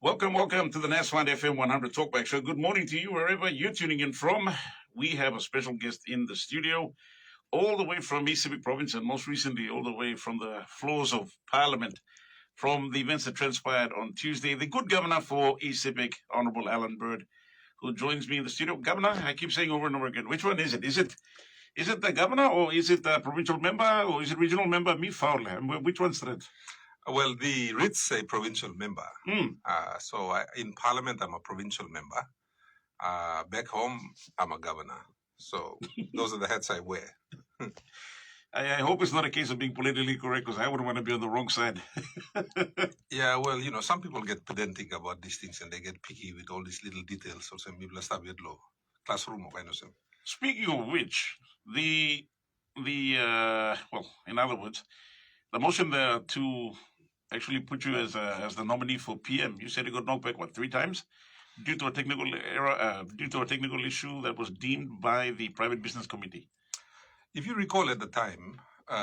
Welcome to the NASFUND FM100 Talkback Show. Good morning to you, wherever you're tuning in from. We have a special guest in the studio, all the way from Sepik province, and most recently, all the way from the floors of Parliament, from the events that transpired on Tuesday. The good governor for Sepik, Honorable Allan Bird, who joins me in the studio. Governor, I keep saying over and over again, which one is it? Is it the governor, or is it the provincial member, or is it regional member? Me foul. Which one's that? Well, the writs say provincial member. In Parliament, I'm a provincial member. Back home, I'm a governor. So those are the hats I wear. I hope it's not a case of being politically correct, because I wouldn't want to be on the wrong side. Yeah, well, some people get pedantic about these things and they get picky with all these little details. So some people start with low classroom or kind of thing. Speaking of which, in other words, the motion there to actually put you as the nominee for PM, you said you got knocked back, 3 times? Due to a technical error, due to a technical issue that was deemed by the Private Business Committee. If you recall at the time,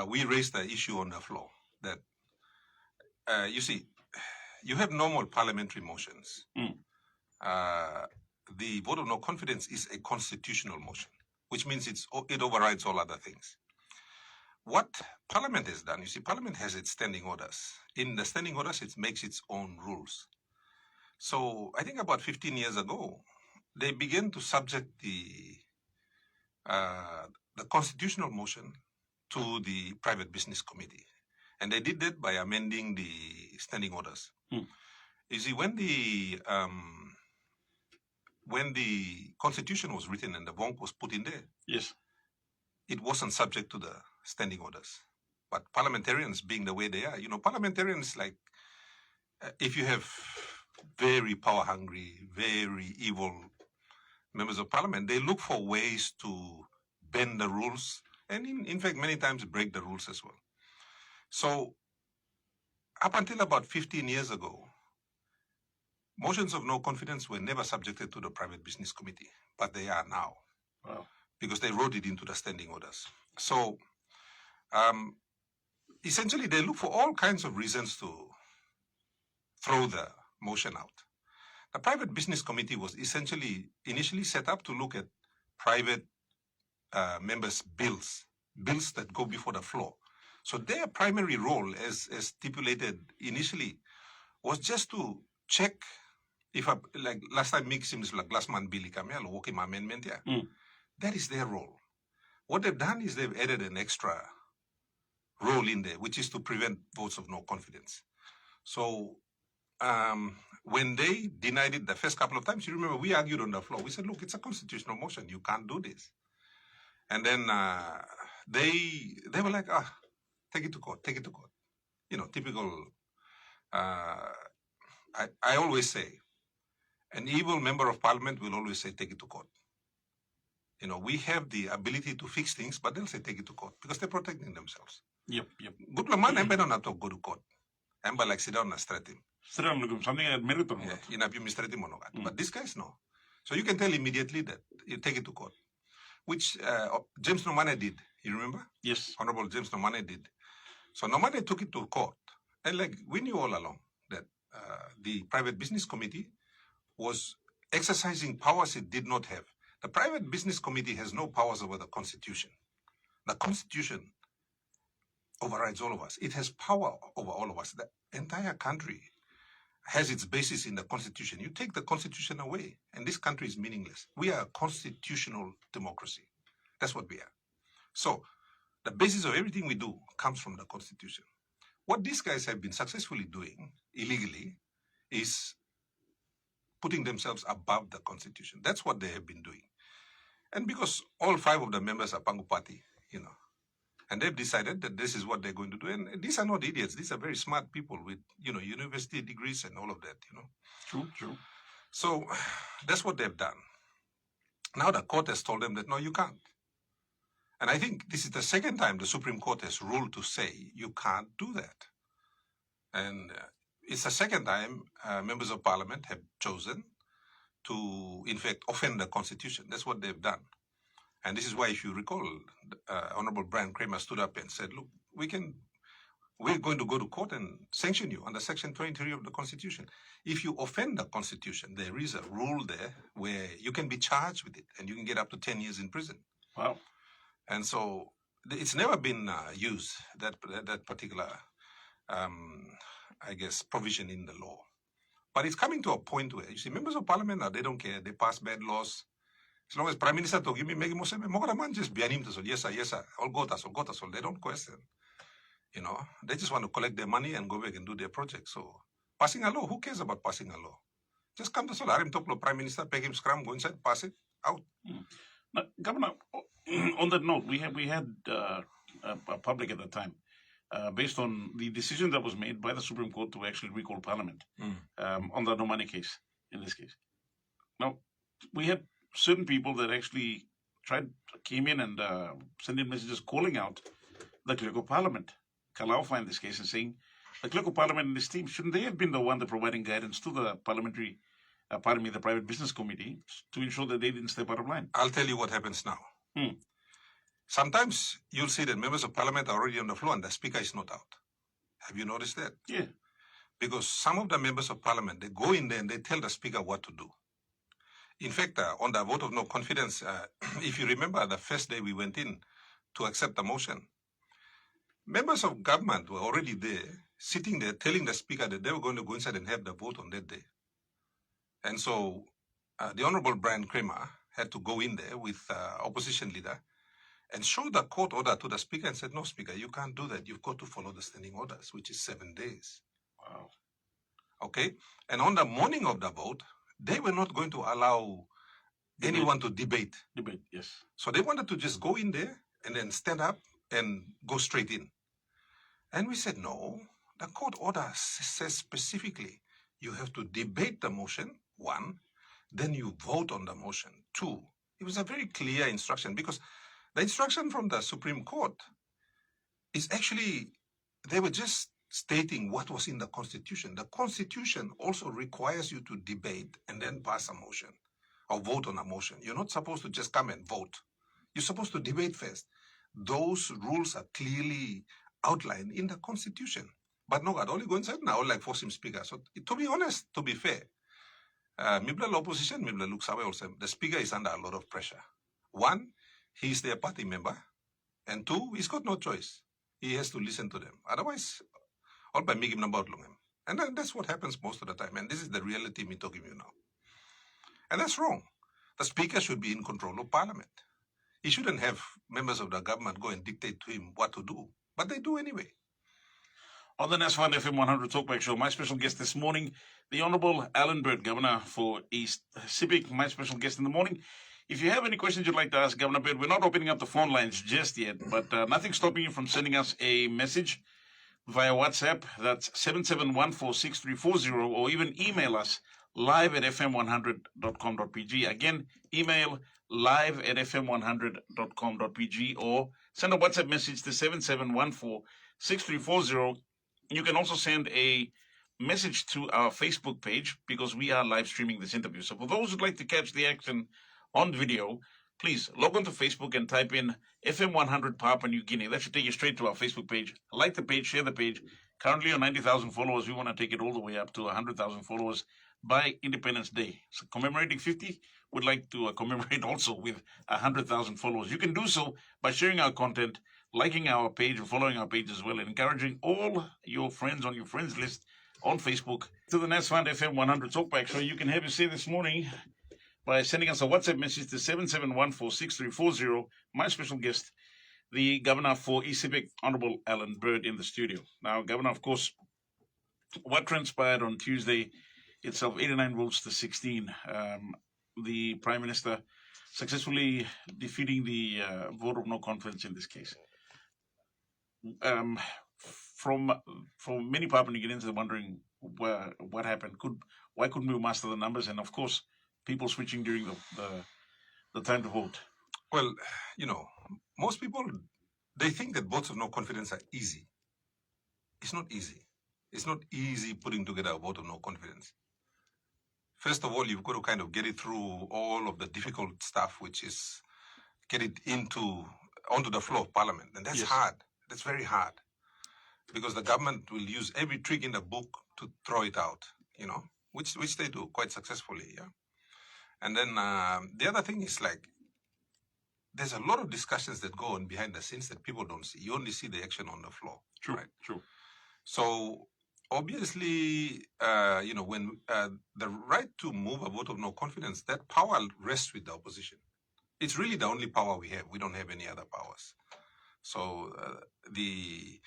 we raised the issue on the floor that, you see, you have normal parliamentary motions. The vote of no confidence is a constitutional motion, which means it overrides all other things. What Parliament has done, you see, Parliament has its standing orders. In the standing orders, it makes its own rules. So I think about 15 years ago, they began to subject the constitutional motion to the Private Business Committee. And they did that by amending the standing orders. You see, when the Constitution was written and the VoNC was put in there, yes, it wasn't subject to the standing orders. But parliamentarians being the way they are, parliamentarians, like, if you have very power-hungry, very evil members of parliament, they look for ways to bend the rules and, in fact, many times break the rules as well. So up until about 15 years ago, motions of no confidence were never subjected to the Private Business Committee, but they are now. Wow. Because they wrote it into the standing orders. So essentially, they look for all kinds of reasons to throw the motion out. The Private Business Committee was initially set up to look at private members' bills that go before the floor. So their primary role, as stipulated initially, was just to check if, like last time, seems like last month, Billy Kamel, walking amendment, yeah. That is their role. What they've done is they've added an extra role in there, which is to prevent votes of no confidence. So when they denied it the first couple of times, you remember we argued on the floor. We said, look, it's a constitutional motion. You can't do this. And then they were like, take it to court, take it to court. Typical. I always say, an evil member of parliament will always say, take it to court. We have the ability to fix things, but they'll say take it to court because they're protecting themselves. Yep. Good man, I'm better not to go to court. I'm like sit down and Stret him. Something I admit or not. But these guys know. So you can tell immediately that you take it to court, which James Nomane did. You remember? Yes. Honorable James Nomane did. So Nomane took it to court. And we knew all along that the Private Business Committee was exercising powers it did not have. The Private Business Committee has no powers over the Constitution. The Constitution overrides all of us. It has power over all of us. The entire country has its basis in the Constitution. You take the Constitution away, and this country is meaningless. We are a constitutional democracy. That's what we are. So the basis of everything we do comes from the Constitution. What these guys have been successfully doing illegally is putting themselves above the Constitution. That's what they have been doing. And because all 5 of the members are Pangu Party, and they've decided that this is what they're going to do. And these are not idiots. These are very smart people with, university degrees and all of that, True. So that's what they've done. Now the court has told them that, no, you can't. And I think this is the second time the Supreme Court has ruled to say you can't do that. And it's the second time members of parliament have chosen to, in fact, offend the Constitution. That's what they've done. And this is why, if you recall, Honorable Brian Kramer stood up and said, look, we can we're going to go to court and sanction you under Section 23 of the Constitution. If you offend the Constitution, there is a rule there where you can be charged with it and you can get up to 10 years in prison. Wow. And so it's never been used, that particular, I guess, provision in the law. But it's coming to a point where, you see, members of parliament, they don't care. They pass bad laws. As long as Prime Minister to give me Megi Mosebe, Mogaraman just bianim to yes, sir, all gotas, all. They don't question. You know, they just want to collect their money and go back and do their project. So passing a law, who cares about passing a law? Just come to Solarim, talk to Prime Minister, pay him scrum, go inside, pass it, out. Now, Governor, on that note, we had a public at the time, based on the decision that was made by the Supreme Court to actually recall Parliament on the no money case, in this case. Now, we had certain people that actually came in and sent in messages calling out the clerk of Parliament, Kalaufa in this case, and saying the clerk of Parliament and his team, shouldn't they have been the one that providing guidance to the parliamentary, the Private Business Committee, to ensure that they didn't step out of line? I'll tell you what happens now. Sometimes you'll see that members of parliament are already on the floor and the speaker is not out. Have you noticed that? Yeah. Because some of the members of parliament, they go in there and they tell the speaker what to do. In fact, on the vote of no confidence, if you remember the first day we went in to accept the motion, members of government were already there, sitting there, telling the speaker that they were going to go inside and have the vote on that day. And so the Honorable Brian Kramer had to go in there with opposition leader and show the court order to the speaker and said, no, speaker, you can't do that. You've got to follow the standing orders, which is 7 days. Wow. Okay? And on the morning of the vote, they were not going to allow anyone to debate. Debate, yes. So they wanted to just go in there and then stand up and go straight in. And we said, no, the court order says specifically you have to debate the motion, 1, then you vote on the motion, 2. It was a very clear instruction because the instruction from the Supreme Court is actually, they were just stating what was in the Constitution. The Constitution also requires you to debate and then pass a motion or vote on a motion. You're not supposed to just come and vote. You're supposed to debate first. Those rules are clearly outlined in the Constitution. But no, I'd only go inside now, like force him speaker. So to be honest, to be fair, Mibla opposition, Mibla looks away also. The speaker is under a lot of pressure. 1, he's their party member. And 2, he's got no choice. He has to listen to them. Otherwise, all by making them about him. And that's what happens most of the time. And this is the reality me talking to you now. And that's wrong. The speaker should be in control of parliament. He shouldn't have members of the government go and dictate to him what to do. But they do anyway. On the NASFUND FM100 Talkback Show, my special guest this morning, the Honourable Allan Bird, Governor for East Sepik, my special guest in the morning. If you have any questions you'd like to ask Governor Bird, we're not opening up the phone lines just yet, but nothing's stopping you from sending us a message via WhatsApp. That's 77146340, or even email us live at fm100.com.pg. Again, email live at fm100.com.pg, or send a WhatsApp message to 77146340. You can also send a message to our Facebook page because we are live streaming this interview. So for those who'd like to catch the action on video, please log on to Facebook and type in FM100 Papua New Guinea. That should take you straight to our Facebook page. Like the page, share the page. Currently on 90,000 followers. We want to take it all the way up to 100,000 followers by Independence Day. So commemorating 50, we'd like to commemorate also with 100,000 followers. You can do so by sharing our content, liking our page, and following our page as well, and encouraging all your friends on your friends list on Facebook to the NASFUND FM100 Talkback Show. You can have your say this morning by sending us a WhatsApp message to 77146340. My special guest, the Governor for East Sepik, Honourable Allan Bird, in the studio. Now, Governor, of course, what transpired on Tuesday itself, 89 votes to 16. The Prime Minister successfully defeating the vote of no confidence in this case. From many Papua New Guineans, they're wondering what happened. Why couldn't we master the numbers? And of course, people switching during the time to vote. Well, you know, most people, they think that votes of no confidence are easy. It's not easy. It's not easy putting together a vote of no confidence. First of all, you've got to kind of get it through all of the difficult stuff, which is get it onto the floor of parliament. And that's hard. That's very hard. because the government will use every trick in the book to throw it out, which they do quite successfully, yeah. And then the other thing is like, there's a lot of discussions that go on behind the scenes that people don't see. You only see the action on the floor. True, right? true. So obviously, when the right to move a vote of no confidence, that power rests with the opposition. It's really the only power we have. We don't have any other powers. So the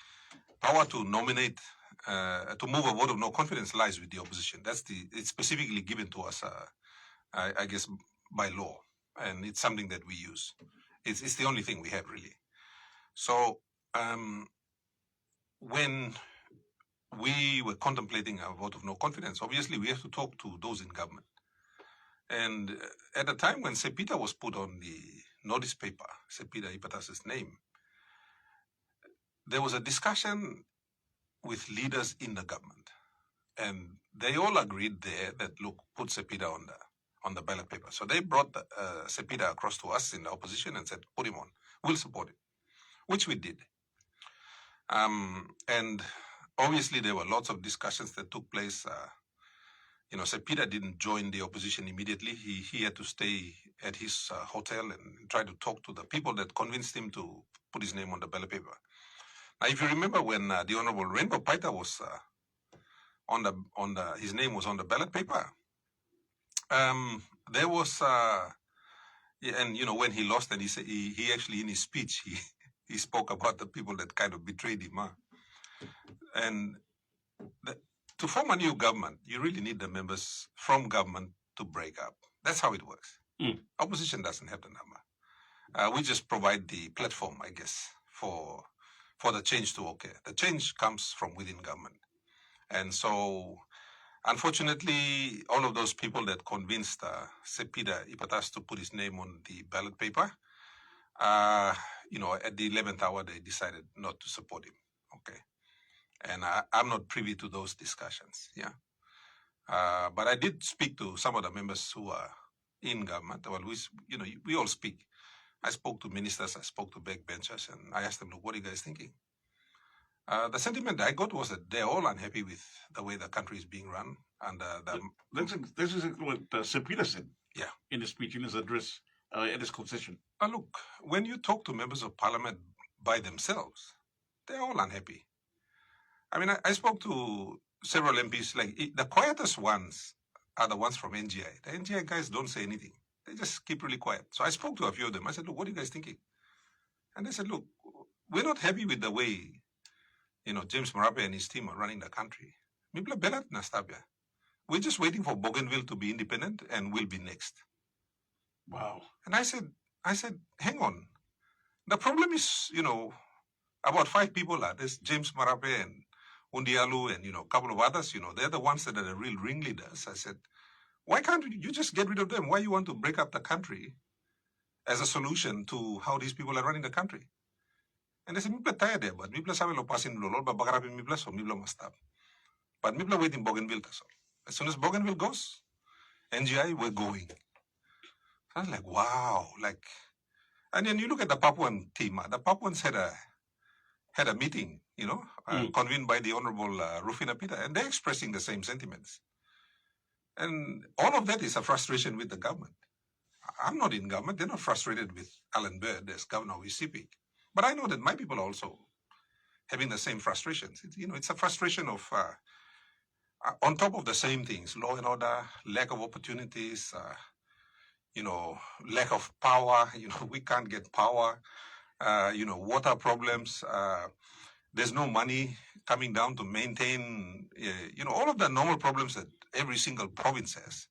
power to nominate, to move a vote of no confidence lies with the opposition. It's specifically given to us, I guess, by law, and it's something that we use. It's the only thing we have, really. So when we were contemplating a vote of no confidence, obviously we have to talk to those in government. And at the time when Sepik was put on the notice paper, Sepik Ipatas's name, there was a discussion with leaders in the government. And they all agreed there that, look, put Sepik on the ballot paper. So they brought Sepik across to us in the opposition and said, put him on. We'll support him, which we did. And obviously there were lots of discussions that took place. Sepik didn't join the opposition immediately. He had to stay at his hotel and try to talk to the people that convinced him to put his name on the ballot paper. Now, if you remember when the Honorable Rainbow Paita was his name was on the ballot paper, there was, when he lost, and he actually in his speech he spoke about the people that kind of betrayed him. And to form a new government, you really need the members from government to break up. That's how it works. Opposition doesn't have the number. We just provide the platform, I guess, for the change to occur. The change comes from within government. And so, unfortunately, all of those people that convinced Sepik Ipatas to put his name on the ballot paper, at the 11th hour, they decided not to support him. Okay. And I'm not privy to those discussions, yeah. But I did speak to some of the members who are in government. Well, we all speak. I spoke to ministers, I spoke to backbenchers, and I asked them, look, what are you guys thinking? The sentiment I got was that they're all unhappy with the way the country is being run. And this is what Sepik said. Yeah. In his speech, in his address, at his concession. Look, when you talk to members of parliament by themselves, they're all unhappy. I mean, I spoke to several MPs, like the quietest ones are the ones from NGI. The NGI guys don't say anything. They just keep really quiet. So I spoke to a few of them. I said, look, what are you guys thinking? And they said, look, we're not happy with the way, James Marape and his team are running the country. We're just waiting for Bougainville to be independent and we'll be next. Wow. And I said, hang on. The problem is, about 5 people are. There's James Marape and Undialu and, a couple of others, they're the ones that are the real ringleaders. I said, why can't you just get rid of them? Why you want to break up the country as a solution to how these people are running the country? And they said, Mipla tired there, but Mipla sabe lo pasin lo ba bagarapin Mipla, so Mipla must stop. But Mipla waiting Bougainville tasol. As soon as Bougainville goes, NGI, we're going. I was like, wow, and then you look at the Papuan team. The Papuans had a meeting, convened by the Honorable Rufina Pita, and they're expressing the same sentiments. And all of that is a frustration with the government. I'm not in government. They're not frustrated with Allan Bird as governor of Sepik. But I know that my people are also having the same frustrations. It's a frustration of, on top of the same things, law and order, lack of opportunities, lack of power. We can't get power. Water problems. There's no money coming down to maintain, all of the normal problems that every single province has,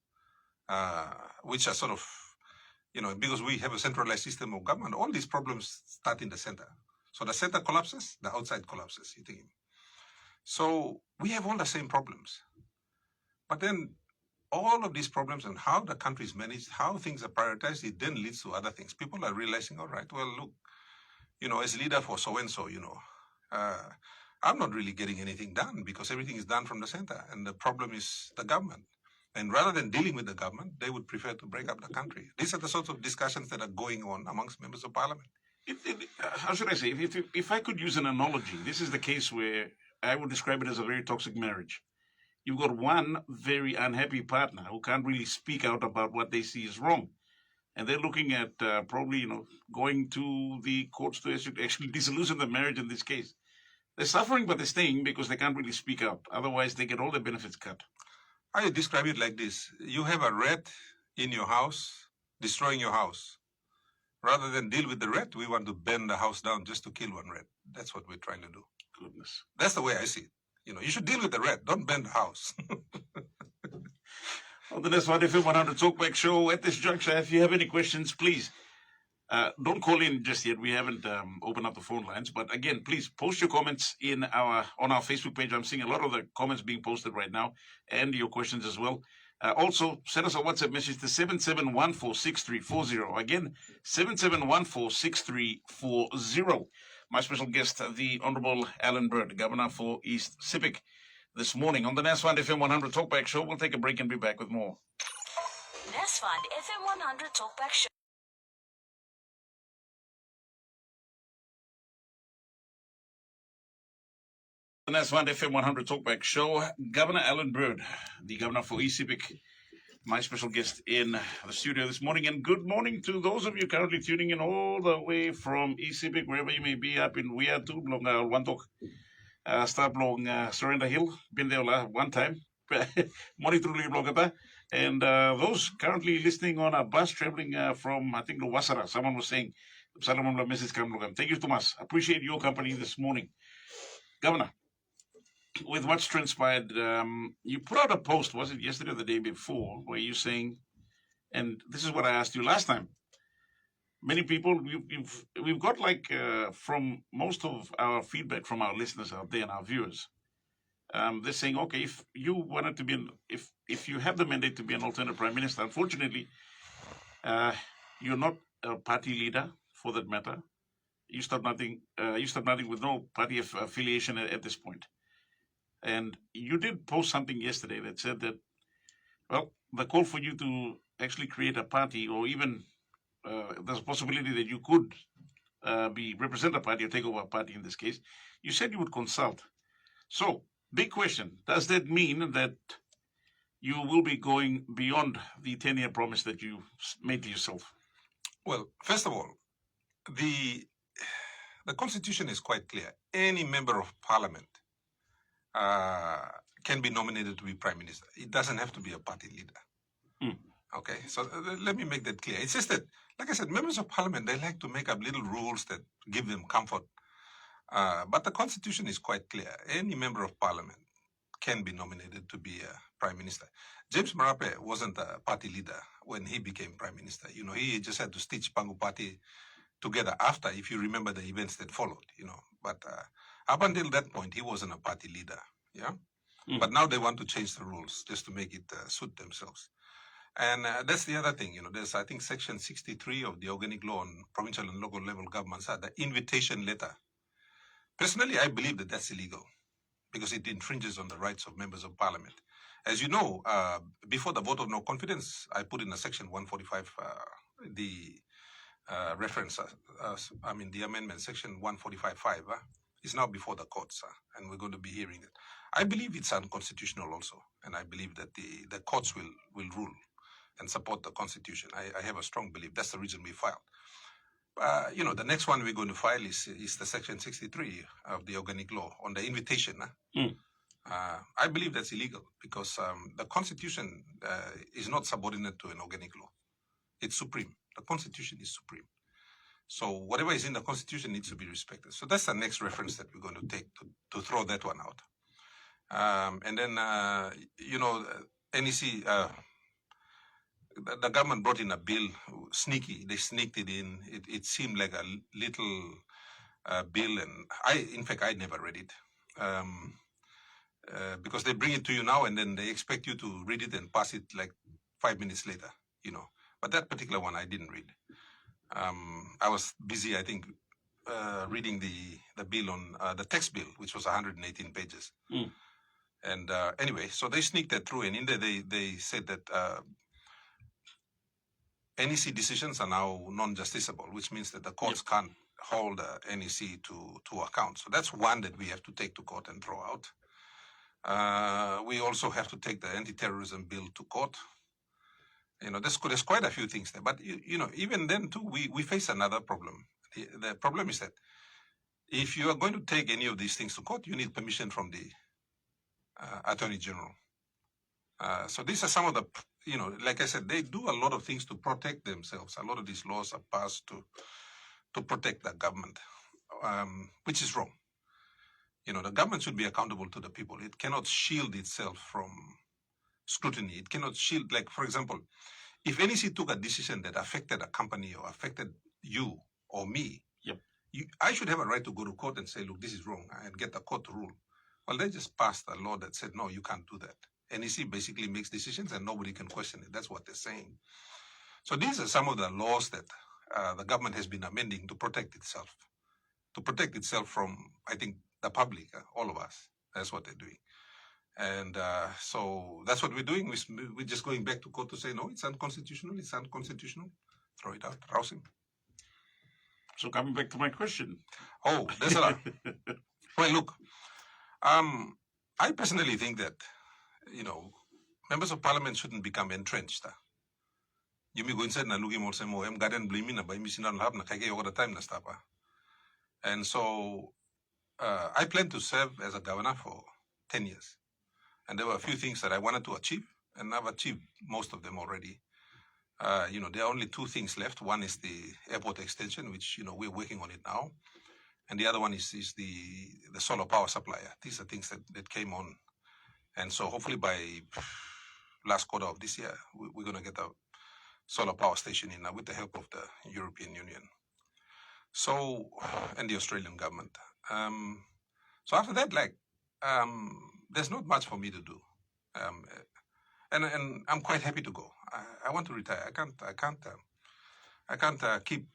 which are sort of, because we have a centralized system of government, all these problems start in the center. So the center collapses, the outside collapses, you think. So we have all the same problems. But then all of these problems and how the country is managed, how things are prioritized, it then leads to other things. People are realizing, all right, well, look, as leader for so-and-so, I'm not really getting anything done because everything is done from the center. And the problem is the government. And rather than dealing with the government, they would prefer to break up the country. These are the sorts of discussions that are going on amongst members of parliament. How should I say? If I could use an analogy, this is the case where I would describe it as a very toxic marriage. You've got one very unhappy partner who can't really speak out about what they see is wrong, and they're looking at probably going to the courts to actually disillusion the marriage in this case. They're suffering, but they're staying because they can't really speak out. Otherwise, they get all their benefits cut. I describe it like this. You have a rat in your house, destroying your house. Rather than deal with the rat, we want to bend the house down just to kill one rat. That's what we're trying to do. Goodness. That's the way I see it. You should deal with the rat, don't bend the house. On the NASFUND FM100 Talkback show at this juncture, if you have any questions, please don't call in just yet. We haven't opened up the phone lines. But again, please post your comments on our Facebook page. I'm seeing a lot of the comments being posted right now and your questions as well. Also, send us a WhatsApp message to 77146340. Again, 77146340. My special guest, the Honorable Allan Bird, Governor for East Sepik, this morning on the NASFUND FM100 Talkback show. We'll take a break and be back with more. NASFUND FM100 Talkback show. The NASFUND FM100 Talkback show. Governor Allan Bird, the Governor for East Sepik, my special guest in the studio this morning. And good morning to those of you currently tuning in all the way from East Sepik, wherever you may be, up in Wiatu, Blong Wantok, start Blong Surrender Hill. Been there one time. Morning to Blogata. And those currently listening on a bus traveling from, I think, Wasara. Someone was saying, thank you, Thomas. Appreciate your company this morning. Governor, with what's transpired, you put out a post, was it yesterday or the day before, where you're saying, and this is what I asked you last time, many people, we've got from most of our feedback from our listeners out there and our viewers, they're saying, okay, if you wanted to be, if you have the mandate to be an alternate prime minister, unfortunately, you're not a party leader for that matter. You start nothing with no party affiliation at this point. And you did post something yesterday that said that, well, the call for you to actually create a party, or even there's a possibility that you could represent a party or take over a party in this case. You said you would consult. So, big question, does that mean that you will be going beyond the 10-year promise that you made to yourself? Well, first of all, the Constitution is quite clear. Any member of parliament can be nominated to be prime minister. It doesn't have to be a party leader. Okay, so let me make that clear. It's just that, like I said, members of parliament, they like to make up little rules that give them comfort. But the Constitution is quite clear. Any member of parliament can be nominated to be a prime minister. James Marape wasn't a party leader when he became prime minister. He just had to stitch Pangu Party together after, if you remember the events that followed, But up until that point, he wasn't a party leader, yeah? But now they want to change the rules just to make it suit themselves. And that's the other thing, there's, I think, Section 63 of the Organic Law on provincial and local level governments, the invitation letter. Personally, I believe that that's illegal because it infringes on the rights of members of parliament. As you know, before the vote of no confidence, I put in a Section 145, reference, the amendment, Section 145.5, is now before the courts, and we're going to be hearing it. I believe it's unconstitutional also, and I believe that the courts will rule and support the Constitution. I have a strong belief. That's the reason we filed. The next one we're going to file is the Section 63 of the Organic Law on the invitation. I believe that's illegal because the Constitution is not subordinate to an organic law. It's supreme. The Constitution is supreme. So whatever is in the Constitution needs to be respected. So that's the next reference that we're going to take to throw that one out. And then, NEC, the government brought in a bill, sneaky. They sneaked it in. It seemed like a little bill, and in fact, I never read it. Because they bring it to you now and then they expect you to read it and pass it like 5 minutes later, But that particular one I didn't read. I was busy, I think, reading the bill on the text bill, which was 118 pages. And anyway, so they sneaked that through, and in there they said that NEC decisions are now non-justiciable, which means that the courts can't hold NEC to account. So that's one that we have to take to court and throw out. We also have to take the anti-terrorism bill to court. There's quite a few things there. But, even then, too, we face another problem. The problem is that if you are going to take any of these things to court, you need permission from the Attorney General. So these are some of the, like I said, they do a lot of things to protect themselves. A lot of these laws are passed to protect the government, which is wrong. The government should be accountable to the people. It cannot shield itself from scrutiny. It cannot shield, like, for example, if NEC took a decision that affected a company or affected you or me, Yep. I should have a right to go to court and say, look, this is wrong, and get the court to rule. Well, they just passed a law that said, no, you can't do that. NEC basically makes decisions and nobody can question it. That's what they're saying. So these are some of the laws that the government has been amending to protect itself from, I think, the public, all of us. That's what they're doing. And so that's what we're doing. We're just going back to court to say, no, it's unconstitutional. Throw it out, rouse him. So coming back to my question. Oh, there's a lot. Well, look, I personally think that, members of parliament shouldn't become entrenched. You may go inside and look at them, I'm garden blaming, but I'm time na stapa. And so I plan to serve as a governor for 10 years. And there were a few things that I wanted to achieve, and I've achieved most of them already. There are only two things left. One is the airport extension, which, we're working on it now. And the other one is the solar power supplier. These are things that came on. And so hopefully by last quarter of this year, we're going to get a solar power station in with the help of the European Union. So, and the Australian government. So after that, there's not much for me to do. And I'm quite happy to go. I want to retire. I can't keep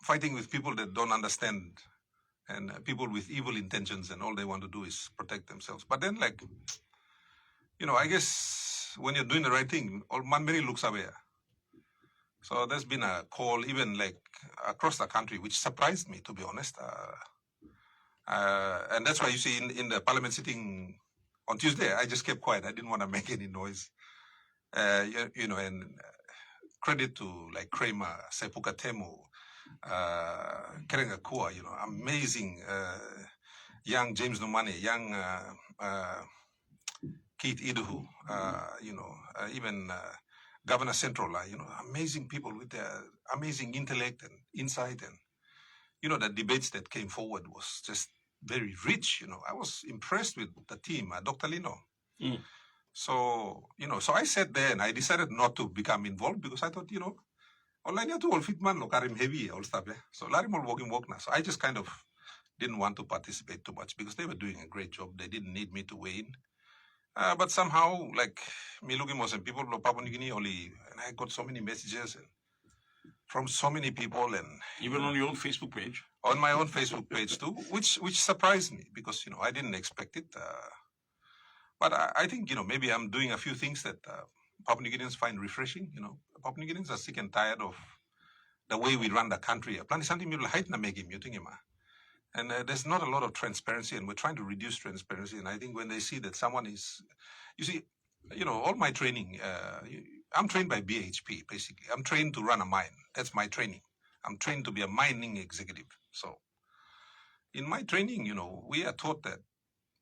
fighting with people that don't understand and people with evil intentions, and all they want to do is protect themselves. But then, I guess when you're doing the right thing, all Manmeri looks away. So there's been a call even across the country, which surprised me, to be honest. And that's why you see in the parliament sitting on Tuesday, I just kept quiet. I didn't want to make any noise. And credit to Kramer, Sepuka Temu, Kerenga Kua, amazing young James Numane, young Keith Iduhu, even Governor Central, amazing people with their amazing intellect and insight. And, the debates that came forward was just very rich. I was impressed with the team, Dr. Lino. Mm. So, so I sat there and I decided not to become involved because I thought, online to all fitman lo karim heavy all stuff. So larim all work now. So I just kind of didn't want to participate too much because they were doing a great job. They didn't need me to weigh in. But somehow, me looking most and people of Papua New Guinea only, and I got so many messages from so many people, and even on your own Facebook page. On my own Facebook page too, which surprised me because I didn't expect it. But I think maybe I'm doing a few things that Papua New Guineans find refreshing. Papua New Guineans are sick and tired of the way we run the country. And there's not a lot of transparency, and we're trying to reduce transparency. And I think when they see that someone is, all my training, I'm trained by BHP, basically. I'm trained to run a mine. That's my training. I'm trained to be a mining executive. So in my training, we are taught that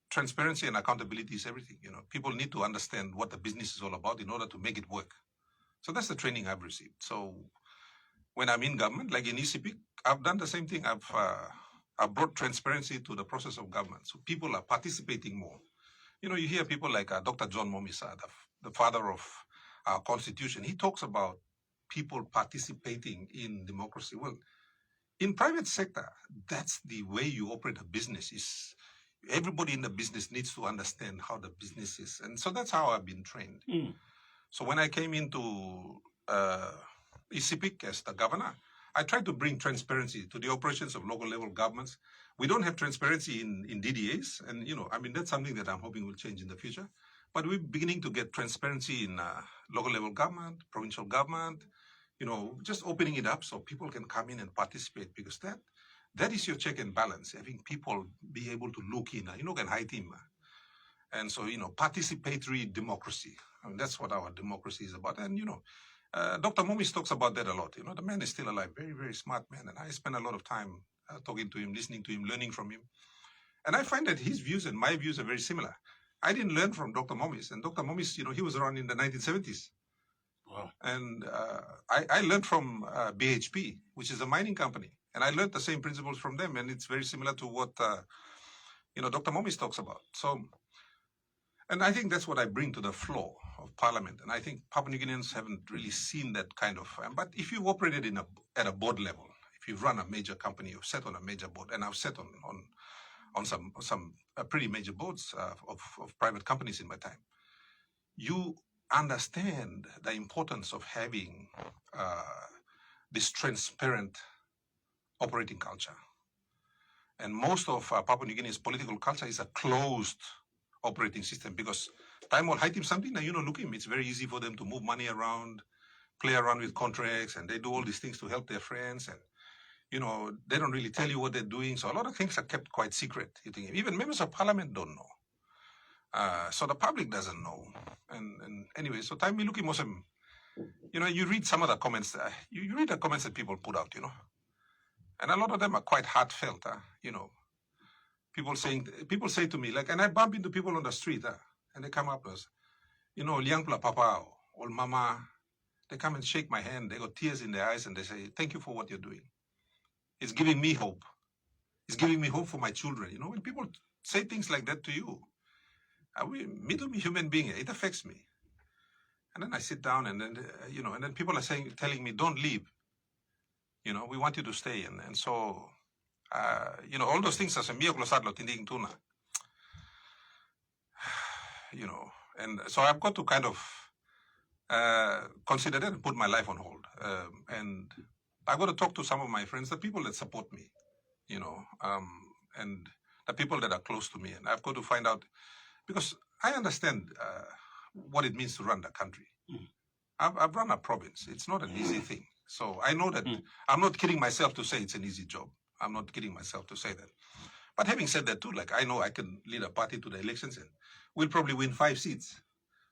transparency and accountability is everything. People need to understand what the business is all about in order to make it work. So that's the training I've received. So when I'm in government, like in Sepik, I've done the same thing. I've brought transparency to the process of government. So people are participating more. You hear people like Dr. John Momisa, the father of our constitution. He talks about people participating in democracy. Well, in private sector, that's the way you operate a business. Is everybody in the business needs to understand how the business is. And so that's how I've been trained. Mm. So when I came into Sepik as the governor, I tried to bring transparency to the operations of local level governments. We don't have transparency in DDAs. And, that's something that I'm hoping will change in the future. But we're beginning to get transparency in local level government, provincial government, just opening it up so people can come in and participate, because That is your check and balance. Having people be able to look in, can hide him. And so, participatory democracy. I mean, that's what our democracy is about. And, Dr. Momis talks about that a lot. The man is still alive, very, very smart man. And I spend a lot of time talking to him, listening to him, learning from him. And I find that his views and my views are very similar. I didn't learn from Dr. Momis. And Dr. Momis, he was around in the 1970s. Wow. And I learned from BHP, which is a mining company. And I learned the same principles from them. And it's very similar to what, Dr. Momis talks about. So, and I think that's what I bring to the floor of Parliament. And I think Papua New Guineans haven't really seen that kind of. But if you've operated at a board level, if you've run a major company, you've sat on a major board, and I've sat on some pretty major boards of private companies in my time, you understand the importance of having this transparent operating culture. And most of Papua New Guinea's political culture is a closed operating system, because time will hide him something and look him. It's very easy for them to move money around, play around with contracts, and they do all these things to help their friends, and they don't really tell you what they're doing. So a lot of things are kept quite secret. You think even members of parliament don't know. So the public doesn't know. And anyway, so time we look at Muslim, you read some of the comments, you read the comments that people put out, and a lot of them are quite heartfelt, People say to me, and I bump into people on the street, and they come up as, Liangpla Papa or Mama, they come and shake my hand, they got tears in their eyes, and they say, thank you for what you're doing. It's giving me hope. It's giving me hope for my children. When people say things like that to you, me to be a human being, it affects me. And then I sit down, and then, and then people are telling me, don't leave. We want you to stay. And so, all those things are some tinding tuna. And so I've got to kind of consider that and put my life on hold. And I've got to talk to some of my friends, the people that support me, and the people that are close to me. And I've got to find out, because I understand what it means to run the country. I've run a province. It's not an easy thing. So I know that I'm not kidding myself to say it's an easy job. I'm not kidding myself to say that. But having said that too, I know I can lead a party to the elections and we'll probably win 5 seats.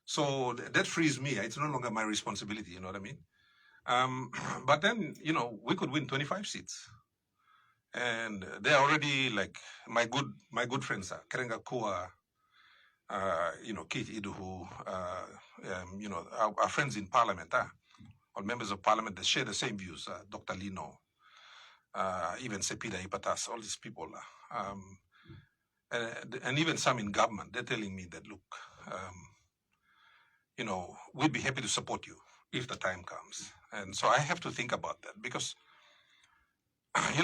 So that frees me. It's no longer my responsibility, you know what I mean? But then, we could win 25 seats. And they're already my good friends are Kerenga Kua, Keith Iduhu, our friends in Parliament, or members of Parliament that share the same views, Dr. Lino, even Sepida Ipatas, all these people, and even some in government, they're telling me that, look, we'd be happy to support you if the time comes. And so I have to think about that, because,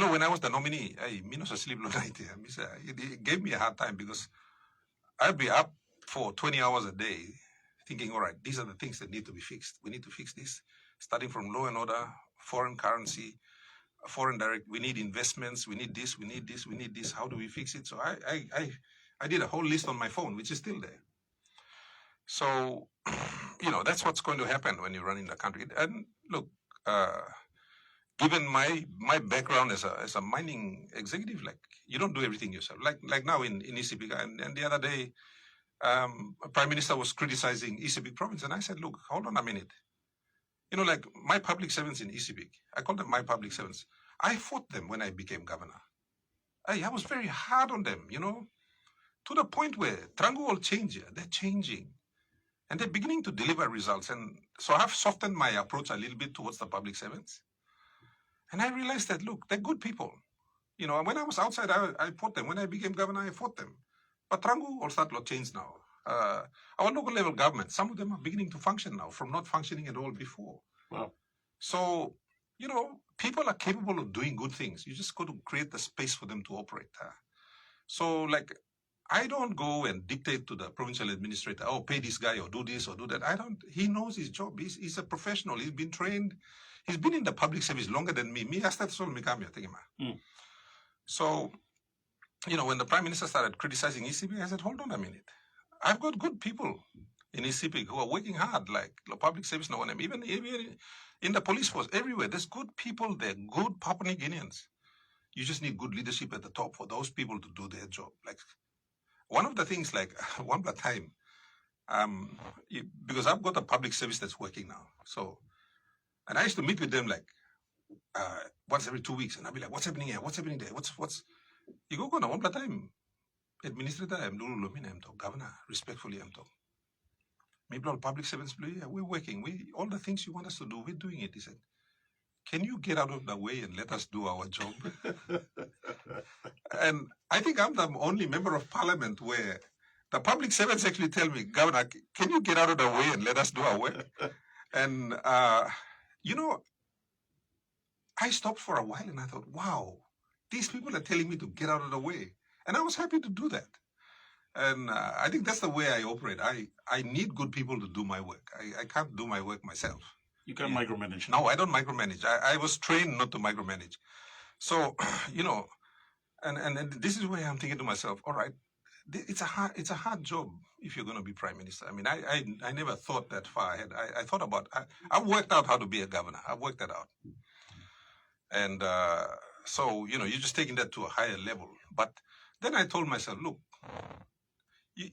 when I was the nominee, it gave me a hard time, because I'd be up for 20 hours a day thinking, all right, these are the things that need to be fixed. We need to fix this, starting from law and order, foreign currency, foreign direct, we need investments, we need this, we need this, we need this, how do we fix it? So I did a whole list on my phone, which is still there. So, that's what's going to happen when you run in the country. And look, given my background as a mining executive, you don't do everything yourself. Like now in Sepik, and the other day, Prime Minister was criticizing Sepik province, and I said, look, hold on a minute. My public servants in Sepik, I call them my public servants. I fought them when I became governor. I was very hard on them, to the point where Trangu will change. They're changing. And they're beginning to deliver results. And so I've softened my approach a little bit towards the public servants. And I realized that, look, they're good people. When I was outside, I fought them. When I became governor, I fought them. But Trangu will start to change now. Our local level government, some of them are beginning to function now from not functioning at all before. Wow. So, people are capable of doing good things. You just got to create the space for them to operate. So, I don't go and dictate to the provincial administrator, pay this guy or do this or do that. He knows his job. He's a professional. He's been trained. He's been in the public service longer than me. So, when the Prime Minister started criticizing ECB, I said, hold on a minute. I've got good people in ECB who are working hard, like the public service, even in the police force, everywhere. There's good people there, good Papua New Guineans. you just need good leadership at the top for those people to do their job. Like one of the things, like one time, because I've got a public service that's working now. So, and I used to meet with them like once every 2 weeks, and I'd be like, "What's happening here? What's happening there? What's?" You go on one time. Administrator, I'm doing governor, respectfully, I'm talking. Maybe all public servants, yeah, we're working. All the things you want us to do, we're doing it. He said, "Can you get out of the way and let us do our job?" And I think I'm the only member of parliament where the public servants actually tell me, "Governor, can you get out of the way and let us do our work?" And, I stopped for a while and I thought, wow, these people are telling me to get out of the way. And I was happy to do that. And I think that's the way I operate. I need good people to do my work. I can't do my work myself. You can't micromanage. No, I don't micromanage. I was trained not to micromanage. So, and this is where I'm thinking to myself, all right, it's a hard job if you're going to be prime minister. I mean, I never thought that far ahead. I thought about, I've worked out how to be a governor. I've worked that out. And so, you're just taking that to a higher level. But then I told myself, look,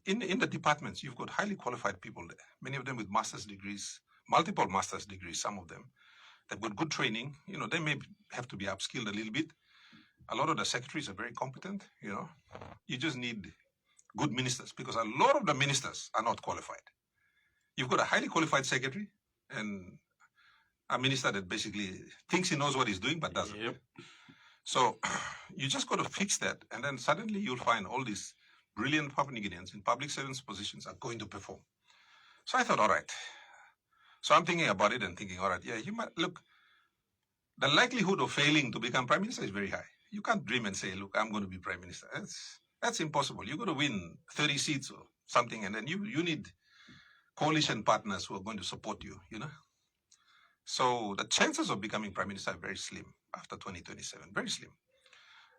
in the departments, you've got highly qualified people there, many of them with master's degrees, multiple master's degrees, some of them. They've got good training. They may have to be upskilled a little bit. A lot of the secretaries are very competent, You just need good ministers because a lot of the ministers are not qualified. You've got a highly qualified secretary and a minister that basically thinks he knows what he's doing but doesn't. Yep. So you just got to fix that, and then suddenly you'll find all these brilliant Papua New Guineans in public service positions are going to perform. So I thought, all right. So I'm thinking about it and thinking, all right, yeah, you might look. The likelihood of failing to become prime minister is very high. You can't dream and say, look, I'm going to be prime minister. That's impossible. You're going to win 30 seats or something, and then you need coalition partners who are going to support you, So the chances of becoming prime minister are very slim after 2027, very slim.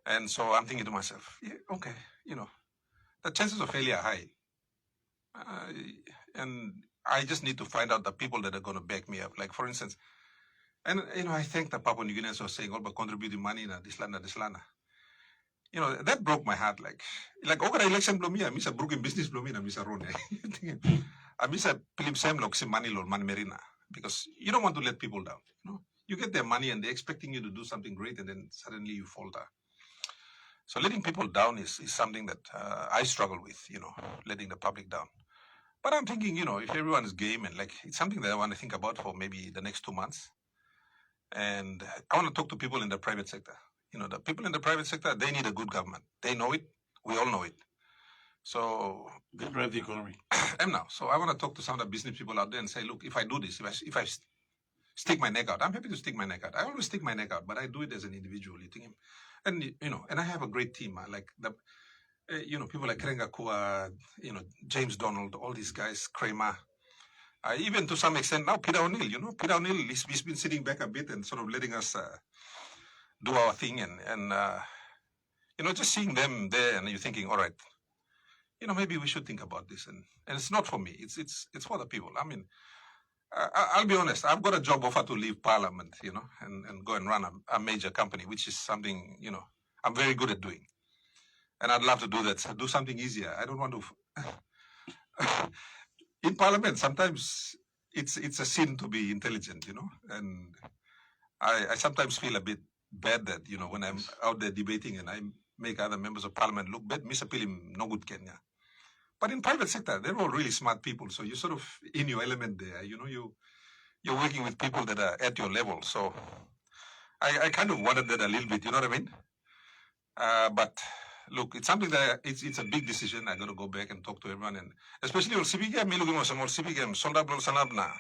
And so I'm thinking to myself, yeah, okay, the chances of failure are high. And I just need to find out the people that are going to back me up. Like, for instance, and, I thank the Papua New Guineans for saying, all about contributing money na dislana. That broke my heart. Like, okay, election blow me, I miss a broken business blow me, I miss a rone. I miss a Philip Samlock, money lol, man merina. Because you don't want to let people down. You get their money and they're expecting you to do something great, and then suddenly you falter. So letting people down is something that I struggle with, letting the public down. But I'm thinking, if everyone is game and it's something that I want to think about for maybe the next 2 months. And I want to talk to people in the private sector. The people in the private sector, they need a good government. They know it. We all know it. So they drive the economy. So I want to talk to some of the business people out there and say, look, if I do this, if I stick my neck out, I'm happy to stick my neck out. I always stick my neck out, but I do it as an individual. And and I have a great team. Like the, people like Krenga Kua, James Donald, all these guys, Kramer. Even to some extent now, Peter O'Neill. Peter O'Neill, he's been sitting back a bit and sort of letting us do our thing, and just seeing them there, and you're thinking, all right. Maybe we should think about this, and it's not for me. It's for the people. I mean, I'll be honest. I've got a job offer to leave Parliament, and go and run a major company, which is something I'm very good at doing, and I'd love to do that. So do something easier. I don't want to. In Parliament, sometimes it's a sin to be intelligent, and I sometimes feel a bit bad that when I'm out there debating and I make other members of Parliament look bad. Mr. Pilim, no good Kenya. But in private sector, they're all really smart people. So you're sort of in your element there. You're working with people that are at your level. So I kind of wanted that a little bit. You know what I mean? But look, it's something that it's a big decision. I got to go back and talk to everyone, and especially all Sepik. Me looking for some more Sepik. Solda bro sanabna.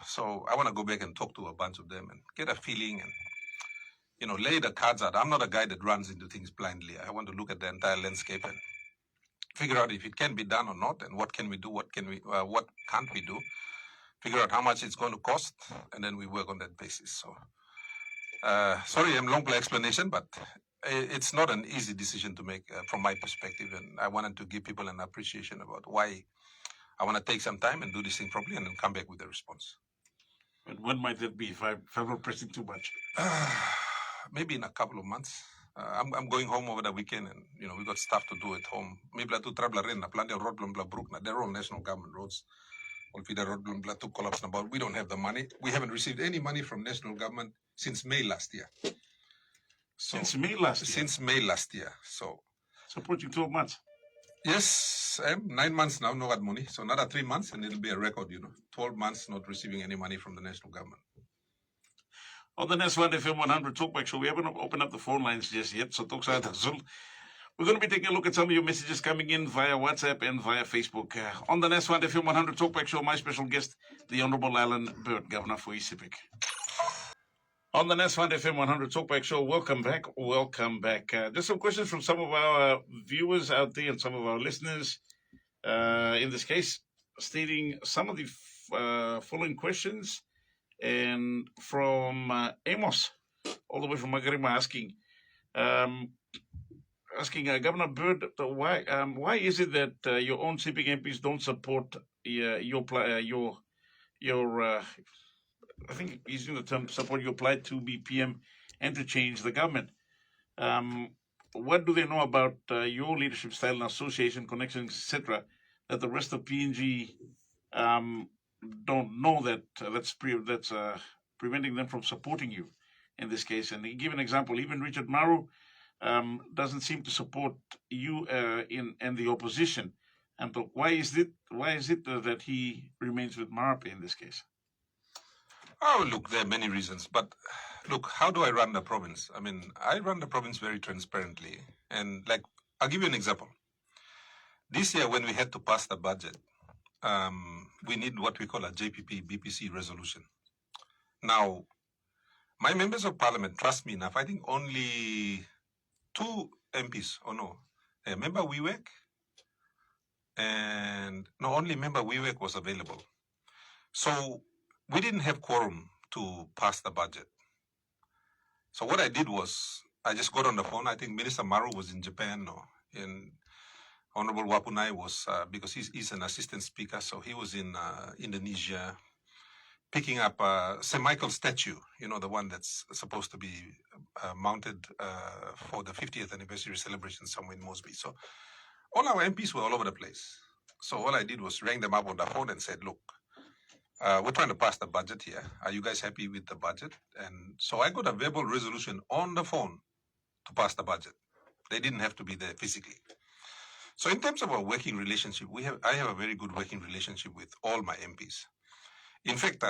So I want to go back and talk to a bunch of them and get a feeling and lay the cards out. I'm not a guy that runs into things blindly. I want to look at the entire landscape and figure out if it can be done or not, and what can we do, what can't we do, figure out how much it's going to cost, and then we work on that basis. So, sorry, I'm long explanation, but it's not an easy decision to make from my perspective, and I wanted to give people an appreciation about why I want to take some time and do this thing properly, and then come back with a response. And when might that be if I'm not pressing too much? maybe in a couple of months. I'm going home over the weekend, and we got stuff to do at home. Maybe to travel around, plenty of road brook. They're all national government roads. All feeder road to collapse about. We don't have the money. We haven't received any money from national government since May last year. So, since May last year. Since May last year. So approaching 12 months. Yes, 9 months now, no got money. So another 3 months, and it'll be a record. 12 months not receiving any money from the national government. On the NASFUND FM100 Talkback Show, we haven't opened up the phone lines just yet, so talk side Zul. We're going to be taking a look at some of your messages coming in via WhatsApp and via Facebook. On the NASFUND FM100 Talkback Show, my special guest, the Honourable Allan Bird, Governor for Sepik. On the NASFUND FM100 Talkback Show, welcome back. Just some questions from some of our viewers out there and some of our listeners. In this case, stating some of the following questions. And from Amos, all the way from Magarima, asking Governor Bird, why is it that your own Sepik MPs don't support your I think he's using the term support your plight to be PM and to change the government. What do they know about your leadership style and association connections, etc., that the rest of PNG don't know that's preventing them from supporting you in this case? And he gave an example. Even Richard Maru doesn't seem to support you in the opposition. And why is it that he remains with Marape in this case? Oh, look, there are many reasons. But look, how do I run the province? I mean, I run the province very transparently. And I'll give you an example. This year, when we had to pass the budget, we need what we call a JPP BPC resolution. Now, my members of parliament trust me enough. I think only 2 MPs, member WeWork, and only member WeWork was available. So we didn't have quorum to pass the budget. So what I did was I just got on the phone. I think Minister Maru was in Japan, and Honorable Wapunai was, because he's an assistant speaker, so he was in Indonesia, picking up St. Michael's statue, the one that's supposed to be mounted for the 50th anniversary celebration somewhere in Mosby. So all our MPs were all over the place. So all I did was rang them up on the phone and said, look, we're trying to pass the budget here. Are you guys happy with the budget? And so I got a verbal resolution on the phone to pass the budget. They didn't have to be there physically. So in terms of our working relationship, I have a very good working relationship with all my MPs. In fact,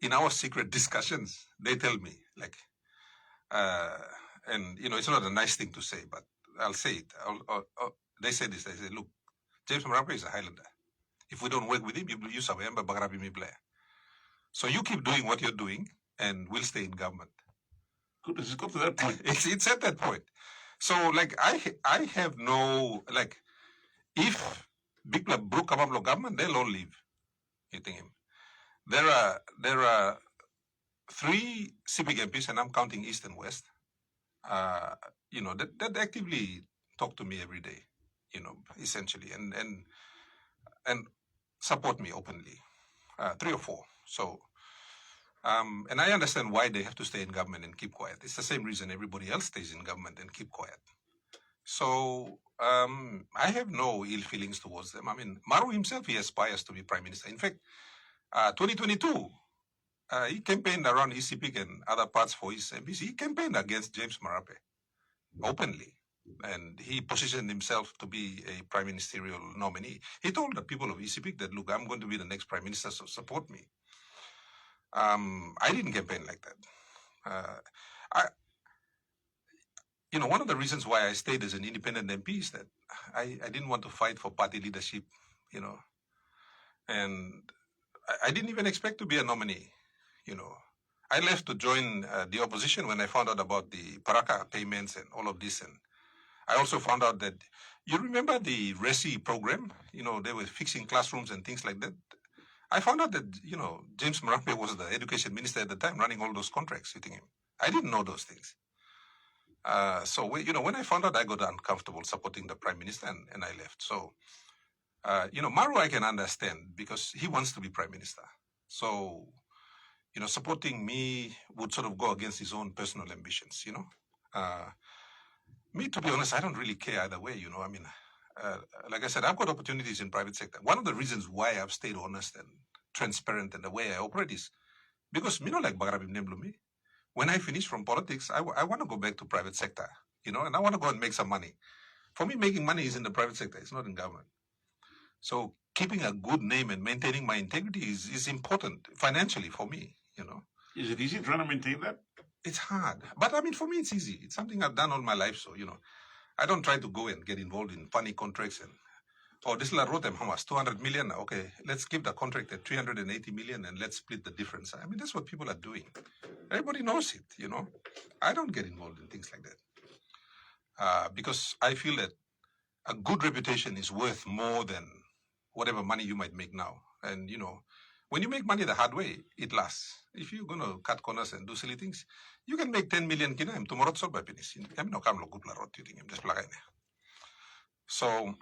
in our secret discussions, they tell me, and it's not a nice thing to say, but I'll say it. They say this, they say, look, James Marape is a Highlander. If we don't work with him, you Savemba Bagarabi mi player. So you keep doing what you're doing, and we'll stay in government. Goodness, it's got to that point. It's at that point. So, I have no, if big Brook come up government, they'll all leave. You think him. There are 3 Sepik MPs, and I'm counting East and West. That actively talk to me every day. Essentially, and support me openly. 3 or 4. So, and I understand why they have to stay in government and keep quiet. It's the same reason everybody else stays in government and keep quiet. So, I have no ill feelings towards them. I mean, Maru himself, he aspires to be Prime Minister. In fact, 2022, he campaigned around Sepik and other parts for his MPs. He campaigned against James Marape openly. And he positioned himself to be a prime ministerial nominee. He told the people of Sepik that, look, I'm going to be the next prime minister, so support me. I didn't campaign like that. One of the reasons why I stayed as an independent MP is that I didn't want to fight for party leadership, and I didn't even expect to be a nominee, I left to join the opposition when I found out about the Paraka payments and all of this, and I also found out that, you remember the RESI program? They were fixing classrooms and things like that. I found out that, James Marape was the education minister at the time running all those contracts with him. I didn't know those things. So, when I found out, I got uncomfortable supporting the prime minister and I left. So, Maru I can understand because he wants to be prime minister. So, supporting me would sort of go against his own personal ambitions, Me, to be honest, I don't really care either way. I mean, like I said, I've got opportunities in private sector. One of the reasons why I've stayed honest and transparent in the way I operate is because me, like Bagarabim Nemblumi, when I finish from politics, I want to go back to private sector, and I want to go and make some money. For me, making money is in the private sector. It's not in government. So keeping a good name and maintaining my integrity is important financially for me, Is it easy trying to maintain that? It's hard. But I mean, for me, it's easy. It's something I've done all my life. So, I don't try to go and get involved in funny contracts and, this is how much? 200 million. Okay, let's give the contract at 380 million and let's split the difference. I mean, that's what people are doing. Everybody knows it, I don't get involved in things like that. Because I feel that a good reputation is worth more than whatever money you might make now. And, when you make money the hard way, it lasts. If you're going to cut corners and do silly things, you can make 10 million kina tomorrow solve by penis. So,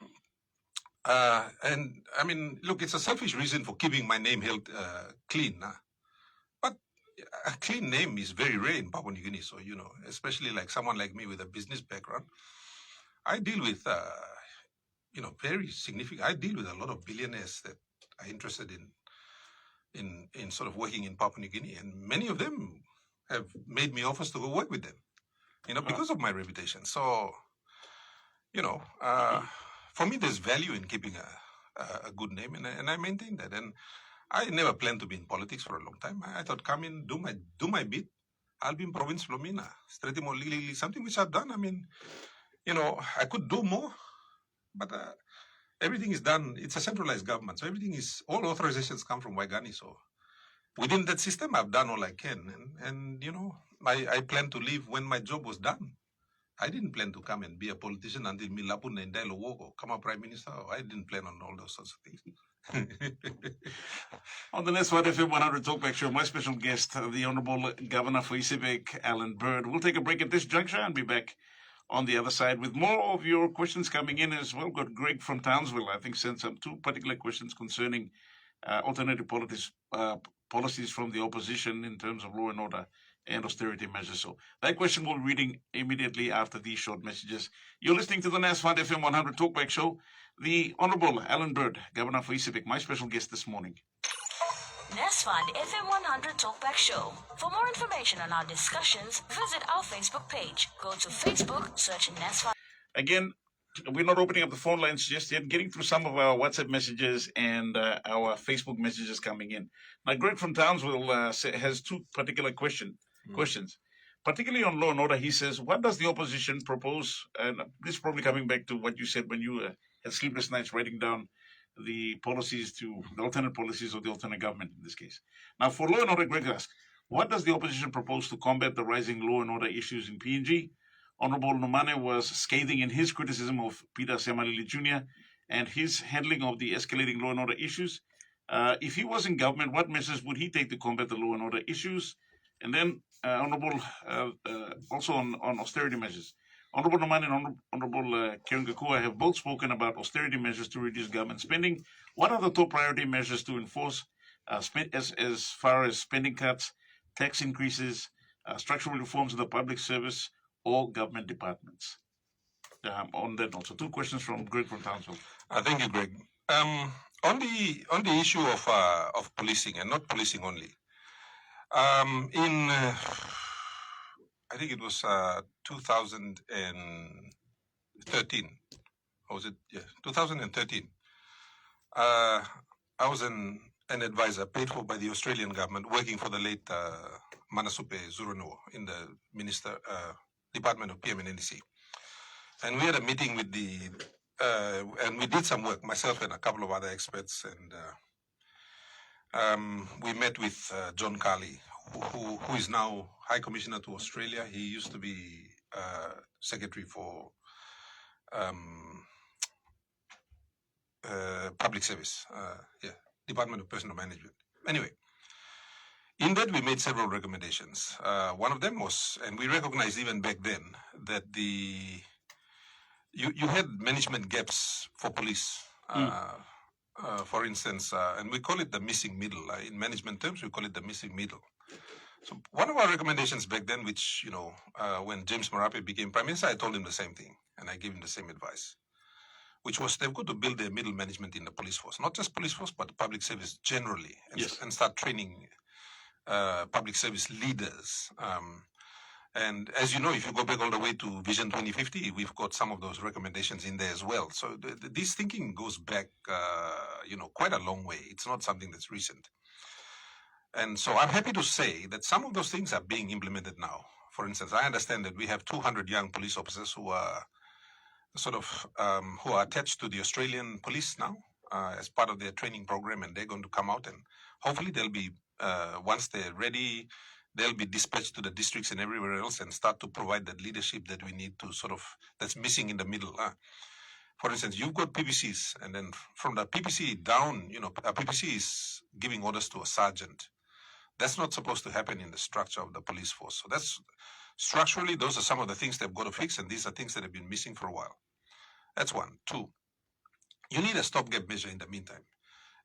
and I mean, look, it's a selfish reason for keeping my name held clean. But a clean name is very rare in Papua New Guinea. So, especially like someone like me with a business background, I deal with, very significant, I deal with a lot of billionaires that are interested in sort of working in Papua New Guinea. And many of them have made me offers to go work with them, because of my reputation. So, for me, there's value in keeping a good name, and I maintain that. And I never planned to be in politics for a long time. I thought, come in, do my bit. I'll be in Provincial, Stret, something which I've done. I mean, I could do more, but everything is done. It's a centralized government, so all authorizations come from Waigani. So within that system, I've done all I can, and I plan to leave when my job was done. I didn't plan to come and be a politician until Milapun and Dialogue or come a Prime Minister. I didn't plan on all those sorts of things. On the NASFUND FM100 Talkback Show, my special guest, the Honourable Governor for Sepik, Allan Bird. We'll take a break at this juncture and be back on the other side with more of your questions coming in as well. We've got Greg from Townsville, I think, sent some 2 particular questions concerning alternative policies from the opposition in terms of law and order and austerity measures. So that question we'll be reading immediately after these short messages. You're listening to the NASFUND FM100 Talkback Show. The Honourable Allan Bird, Governor for Sepik, my special guest this morning. NASFUND FM100 Talkback Show. For more information on our discussions, visit our Facebook page. Go to Facebook, search NASFUND. Again, we're not opening up the phone lines just yet, getting through some of our WhatsApp messages and our Facebook messages coming in. Now, Greg from Townsville has 2 particular questions, particularly on law and order. He says, what does the opposition propose? And this is probably coming back to what you said when you had sleepless nights writing down the policies the alternate policies of the alternate government in this case. Now, for law and order, Greg asks, what does the opposition propose to combat the rising law and order issues in PNG? Honourable Nomane was scathing in his criticism of Peter Semalili Jr. and his handling of the escalating law and order issues. If he was in government, what measures would he take to combat the law and order issues? And then, also on austerity measures. Honourable Nomane and Honourable Karen Gakua have both spoken about austerity measures to reduce government spending. What are the top priority measures to enforce as far as spending cuts, tax increases, structural reforms of the public service or government departments? On that note, so 2 questions from Greg from Townsville. Thank you, Greg. On the issue of policing, and not policing only, I think it was 2013. Or was it? Yeah, 2013. I was an advisor paid for by the Australian government, working for the late Manasupe Zurano in the Department of PM and NEC. And we had a meeting with and we did some work, myself and a couple of other experts, and we met with John Carley, who is now High Commissioner to Australia. He used to be Secretary for Public Service, Department of Personal Management. Anyway, in that we made several recommendations. One of them was, and we recognized even back then, that you had management gaps for police. For instance, and we call it the missing middle. In management terms, we call it the missing middle. So one of our recommendations back then, which, when James Marape became Prime Minister, I told him the same thing, and I gave him the same advice, which was they've got to build their middle management in the police force, not just police force, but the public service generally, and start training public service leaders. And as you know, if you go back all the way to Vision 2050, we've got some of those recommendations in there as well. So this thinking goes back, quite a long way. It's not something that's recent. And so I'm happy to say that some of those things are being implemented now. For instance, I understand that we have 200 young police officers who are who are attached to the Australian police now as part of their training program, and they're going to come out, and hopefully they'll be, once they're ready, they'll be dispatched to the districts and everywhere else and start to provide that leadership that we need to that's missing in the middle. For instance, you've got PPCs, and then from the PPC down, a PPC is giving orders to a sergeant. That's not supposed to happen in the structure of the police force. So that's structurally, those are some of the things they've got to fix, and these are things that have been missing for a while. That's one. Two, you need a stopgap measure in the meantime.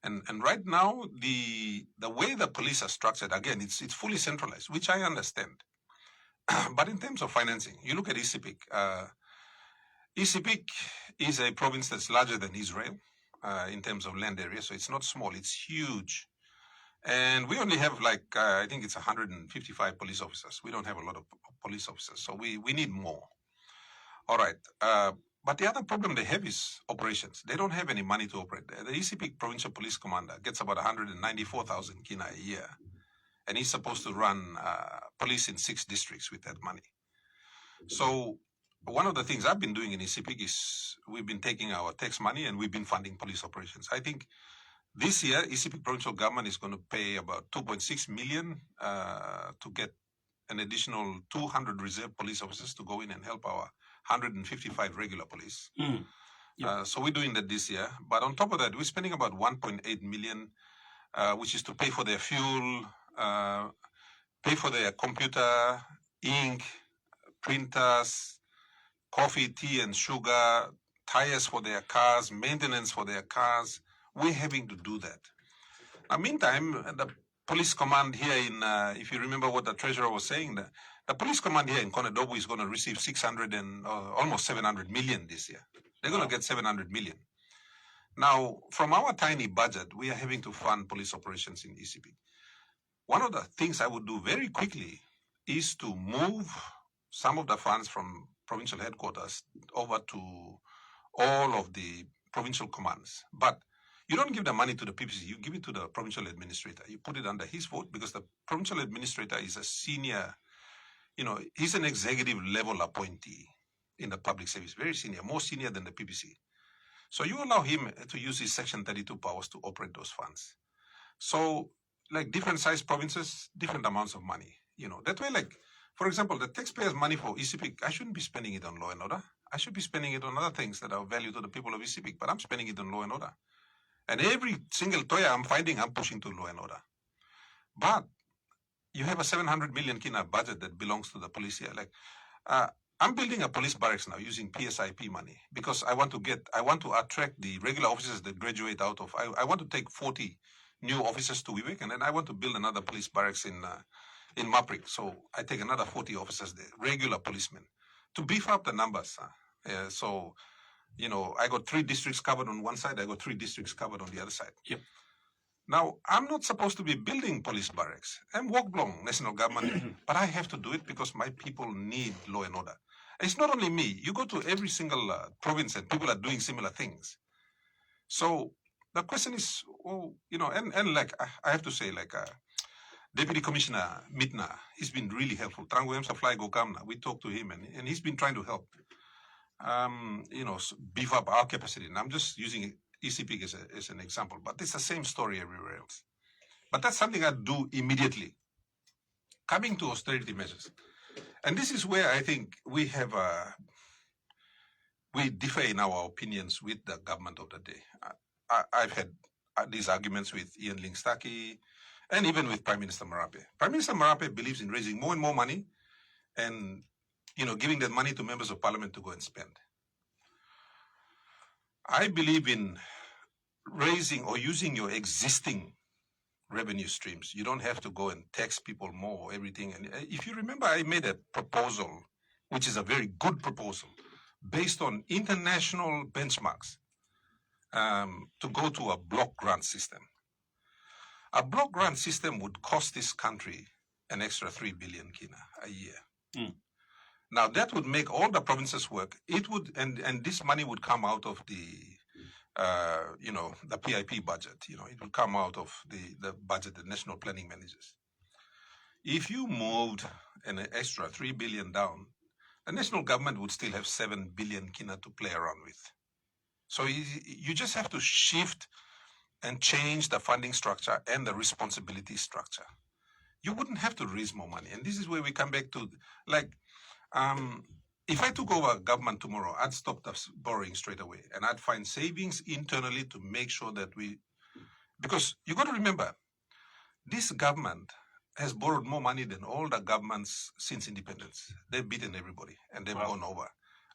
And right now, the way the police are structured, again, it's fully centralized, which I understand. But in terms of financing, you look at Sepik. Sepik is a province that's larger than Israel in terms of land area, so it's not small, it's huge. And we only have I think it's 155 police officers. We don't have a lot of police officers, so we need more. All right. But the other problem they have is operations. They don't have any money to operate. The Sepik Provincial Police Commander gets about 194,000 kina a year, and he's supposed to run police in 6 districts with that money. So one of the things I've been doing in Sepik is we've been taking our tax money and we've been funding police operations. I think this year, Sepik Provincial Government is going to pay about 2.6 million to get an additional 200 reserve police officers to go in and help our 155 regular police. So we're doing that this year. But on top of that, we're spending about 1.8 million, which is to pay for their fuel, pay for their computer, ink, printers, coffee, tea and sugar, tires for their cars, maintenance for their cars. We're having to do that. Now, meantime, the police command here in, if you remember what the treasurer was saying, the police command here in Konedobu is going to receive 600 and almost 700 million this year. They're going to get 700 million. Now, from our tiny budget, we are having to fund police operations in Sepik. One of the things I would do very quickly is to move some of the funds from provincial headquarters over to all of the provincial commands. But you don't give the money to the PPC, you give it to the provincial administrator. You put it under his vote because the provincial administrator is a senior, he's an executive level appointee in the public service, very senior, more senior than the PPC. So you allow him to use his Section 32 powers to operate those funds. So like different sized provinces, different amounts of money, that way, for example, the taxpayers' money for Sepik, I shouldn't be spending it on law and order. I should be spending it on other things that are of value to the people of Sepik, but I'm spending it on law and order. And every single toya I'm finding, I'm pushing to law and order. But you have a 700 million kina budget that belongs to the police here. I'm building a police barracks now using PSIP money because I want to attract the regular officers that graduate out of, I want to take 40 new officers to Wewak, and then I want to build another police barracks in Maprik. So I take another 40 officers there, regular policemen, to beef up the numbers. So I got 3 districts covered on one side, I got 3 districts covered on the other side. Yep. Now, I'm not supposed to be building police barracks. I'm Wokblong, national government, but I have to do it because my people need law and order. It's not only me. You go to every single province and people are doing similar things. So the question is, I have to say, Deputy Commissioner Mitna, he's been really helpful. Tranguem Safly Gokamna, we talked to him and he's been trying to help. Beef up our capacity. And I'm just using Sepik as an example, but it's the same story everywhere else. But that's something I do immediately. Coming to austerity measures. And this is where I think we differ in our opinions with the government of the day. I've had these arguments with Ian Lingstaki and even with Prime Minister Marape. Prime Minister Marape believes in raising more and more money and giving that money to members of parliament to go and spend. I believe in raising or using your existing revenue streams. You don't have to go and tax people more, everything. And if you remember, I made a proposal, which is a very good proposal, based on international benchmarks, to go to a block grant system. A block grant system would cost this country an extra 3 billion kina a year. Mm. Now that would make all the provinces work. It would, and this money would come out of the the PIP budget. It will come out of the budget, the national planning managers. If you moved an extra 3 billion down, the national government would still have 7 billion kina to play around with. So you just have to shift and change the funding structure and the responsibility structure. You wouldn't have to raise more money. And this is where we come back to, if I took over government tomorrow, I'd stop the borrowing straight away, and I'd find savings internally to make sure that because you got to remember, this government has borrowed more money than all the governments since independence. They've beaten everybody, and they've gone over.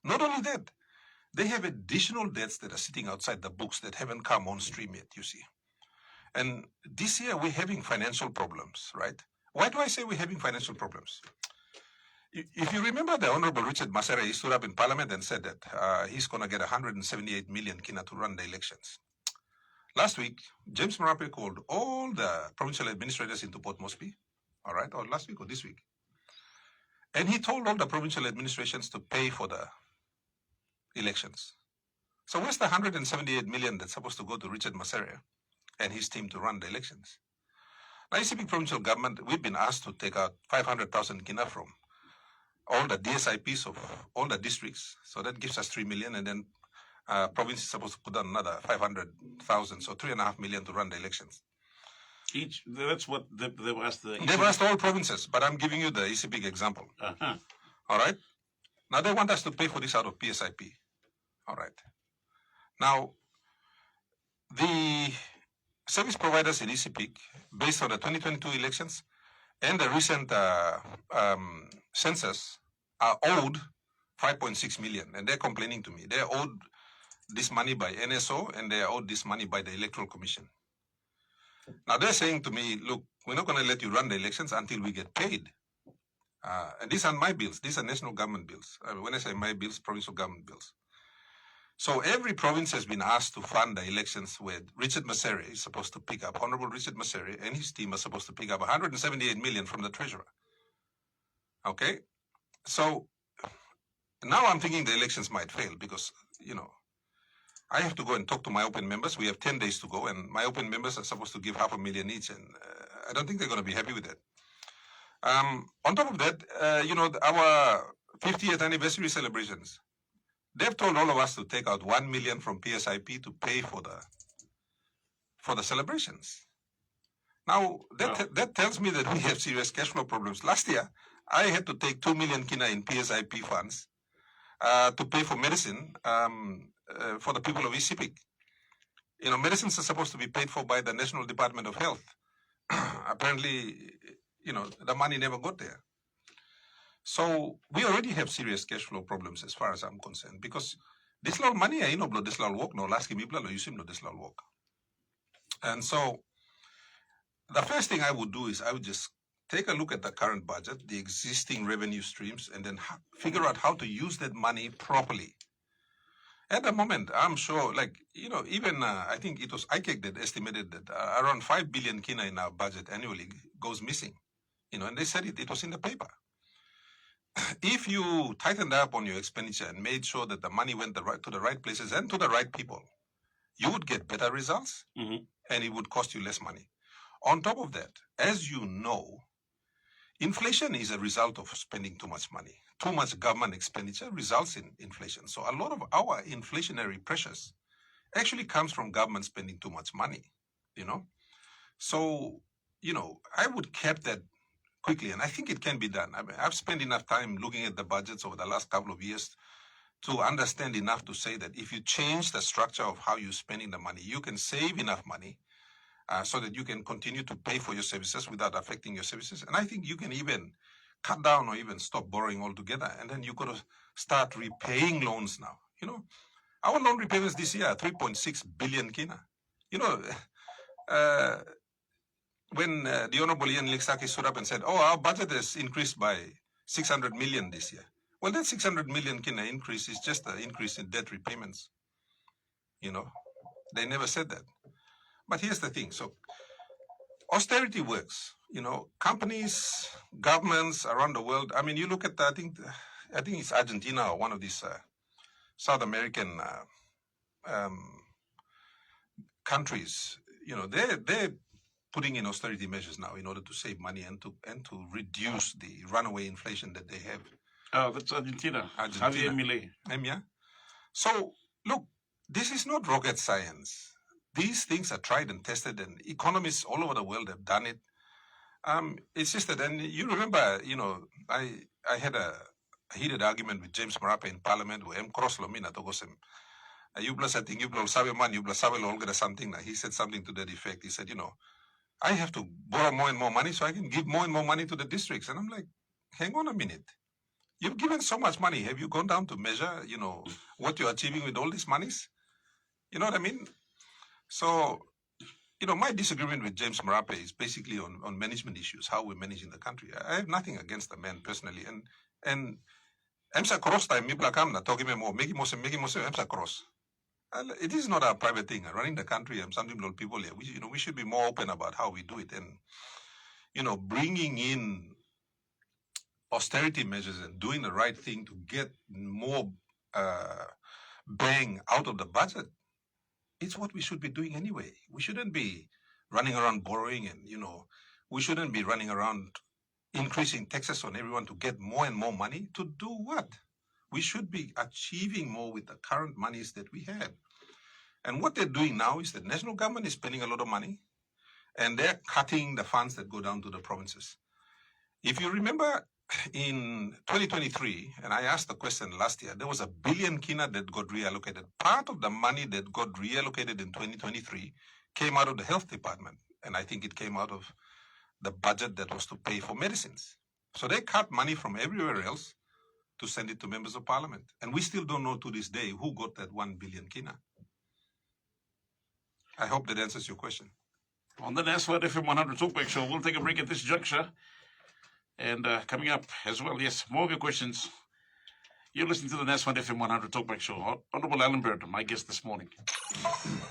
Not only that, they have additional debts that are sitting outside the books that haven't come on stream yet, you see. And this year we're having financial problems, right? Why do I say we're having financial problems? If you remember, the Honorable Richard Marape, he stood up in Parliament and said that he's going to get 178 million kina to run the elections. Last week, James Marape called all the provincial administrators into Port Moresby, all right, or last week or this week. And he told all the provincial administrations to pay for the elections. So where's the 178 million that's supposed to go to Richard Marape and his team to run the elections? Now, Sepik provincial government, we've been asked to take out 500,000 kina from all the DSIPs of all the districts. So that gives us 3 million, and then province is supposed to put down another 500,000, so 3.5 million to run the elections. That's what they've asked the... They've asked all provinces, but I'm giving you the Sepik example. All right? Now, they want us to pay for this out of PSIP. All right. Now, the service providers in Sepik, based on the 2022 elections and the recent census, are owed 5.6 million, and they're complaining to me. They're owed this money by NSO, and they're owed this money by the Electoral Commission. Now, they're saying to me, look, we're not going to let you run the elections until we get paid. And these aren't my bills. These are national government bills. When I say my bills, provincial government bills. So every province has been asked to fund the elections where Richard Marape is supposed to pick up, Honorable Richard Marape and his team are supposed to pick up 178 million from the treasurer. Okay? So now I'm thinking the elections might fail because, I have to go and talk to my open members. We have 10 days to go, and my open members are supposed to give 500,000 each, and I don't think they're going to be happy with that. On top of that, our 50th anniversary celebrations, they've told all of us to take out 1 million from PSIP to pay for the celebrations. Now, that tells me that we have serious cash flow problems. Last year, I had to take 2 million kina in PSIP funds to pay for medicine for the people of Sepik. Medicines are supposed to be paid for by the National Department of Health. Apparently, the money never got there. So we already have serious cash flow problems as far as I'm concerned, because this little money, I know, this little work, no last game, lo you seem this little work. And so the first thing I would do is I would just take a look at the current budget, the existing revenue streams, and then figure out how to use that money properly. At the moment, I'm sure, even I think it was ICAC that estimated that around 5 billion kina in our budget annually goes missing. And they said it was in the paper. If you tightened up on your expenditure and made sure that the money went to the right places and to the right people, you would get better results, and it would cost you less money. On top of that, as you know, inflation is a result of spending too much money. Too much government expenditure results in inflation. So a lot of our inflationary pressures actually comes from government spending too much money, So, I would cap that quickly, and I think it can be done. I mean, I've spent enough time looking at the budgets over the last couple of years to understand enough to say that if you change the structure of how you're spending the money, you can save enough money so that you can continue to pay for your services without affecting your services. And I think you can even cut down or even stop borrowing altogether. And then you've got to start repaying loans now. Our loan repayments this year are 3.6 billion kina. when the Honorable Ian Liksaki stood up and said, oh, our budget has increased by 600 million this year. Well, that 600 million kina increase is just an increase in debt repayments. You know, they never said that. But here's the thing. So austerity works. You know, companies, governments around the world. I mean, you look at, I think it's Argentina or one of these South American countries. You know, they're putting in austerity measures now in order to save money and to reduce the runaway inflation that they have. Oh, that's Argentina. Javier Milei. Yeah. So look, this is not rocket science. These things are tried and tested, and economists all over the world have done it. It's just that, and you remember, you know, I had a heated argument with James Marape in Parliament where cross lomina togosem. You plus I think you plus sabe man, you plus sabe olga something. He said something to that effect. He said, you know, I have to borrow more and more money so I can give more and more money to the districts. And I'm like, hang on a minute. You've given so much money. Have you gone down to measure, you know, what you're achieving with all these monies? You know what I mean? So, you know, my disagreement with James Marape is basically on management issues, how we're managing the country. I have nothing against the man personally. And EMSA cross time, me blakam na talking more, make him EMSA cross. It is not a private thing. Running the country and something little people here. We should be more open about how we do it, and you know, bringing in austerity measures and doing the right thing to get more bang out of the budget. It's what we should be doing anyway. We shouldn't be running around borrowing, and you know, we shouldn't be running around increasing taxes on everyone to get more and more money. To do what? We should be achieving more with the current monies that we have. And what they're doing now is the national government is spending a lot of money, and they're cutting the funds that go down to the provinces. If you remember in 2023, and I asked the question last year, there was $1 billion kina that got reallocated. Part of the money that got reallocated in 2023 came out of the health department, and I think it came out of the budget that was to pay for medicines. So they cut money from everywhere else to send it to members of parliament. And we still don't know to this day who got that 1 billion kina. I hope that answers your question. On the NASFUND FM100 Talkback Show, we'll take a break at this juncture. And coming up as well, yes, more of your questions. You're listening to the NASFUND FM100 Talkback Show. Honorable Allan Bird, my guest this morning.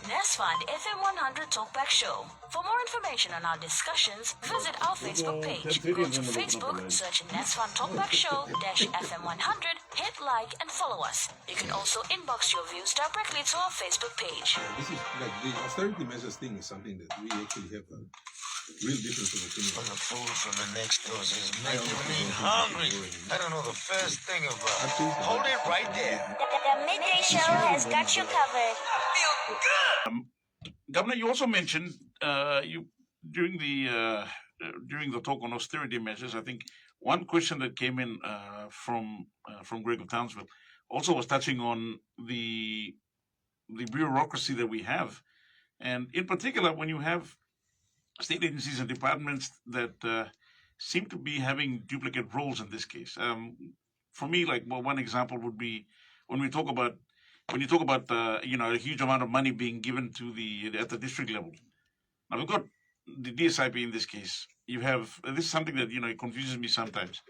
NASFUND FM100 Talkback Show. For more information on our discussions, visit our Facebook page. Go to Facebook, search NASFUND Talkback Show -FM100, hit like and follow us. You can also inbox your views directly to our Facebook page. This is like the austerity measures thing is something that we actually have a real difference of opinion. But the food from the next door is making me hungry. I don't know the first thing about it. Hold it right there. The midday show has got you covered. Feel good. Governor, you also mentioned during the talk on austerity measures. I think one question that came in from Greg of Townsville also was touching on the bureaucracy that we have, and in particular when you have state agencies and departments that seem to be having duplicate roles in this case. For me, like one example would be when you talk about a huge amount of money being given to at the district level. Now we've got the DSIP in this case. You have this is something that it confuses me sometimes.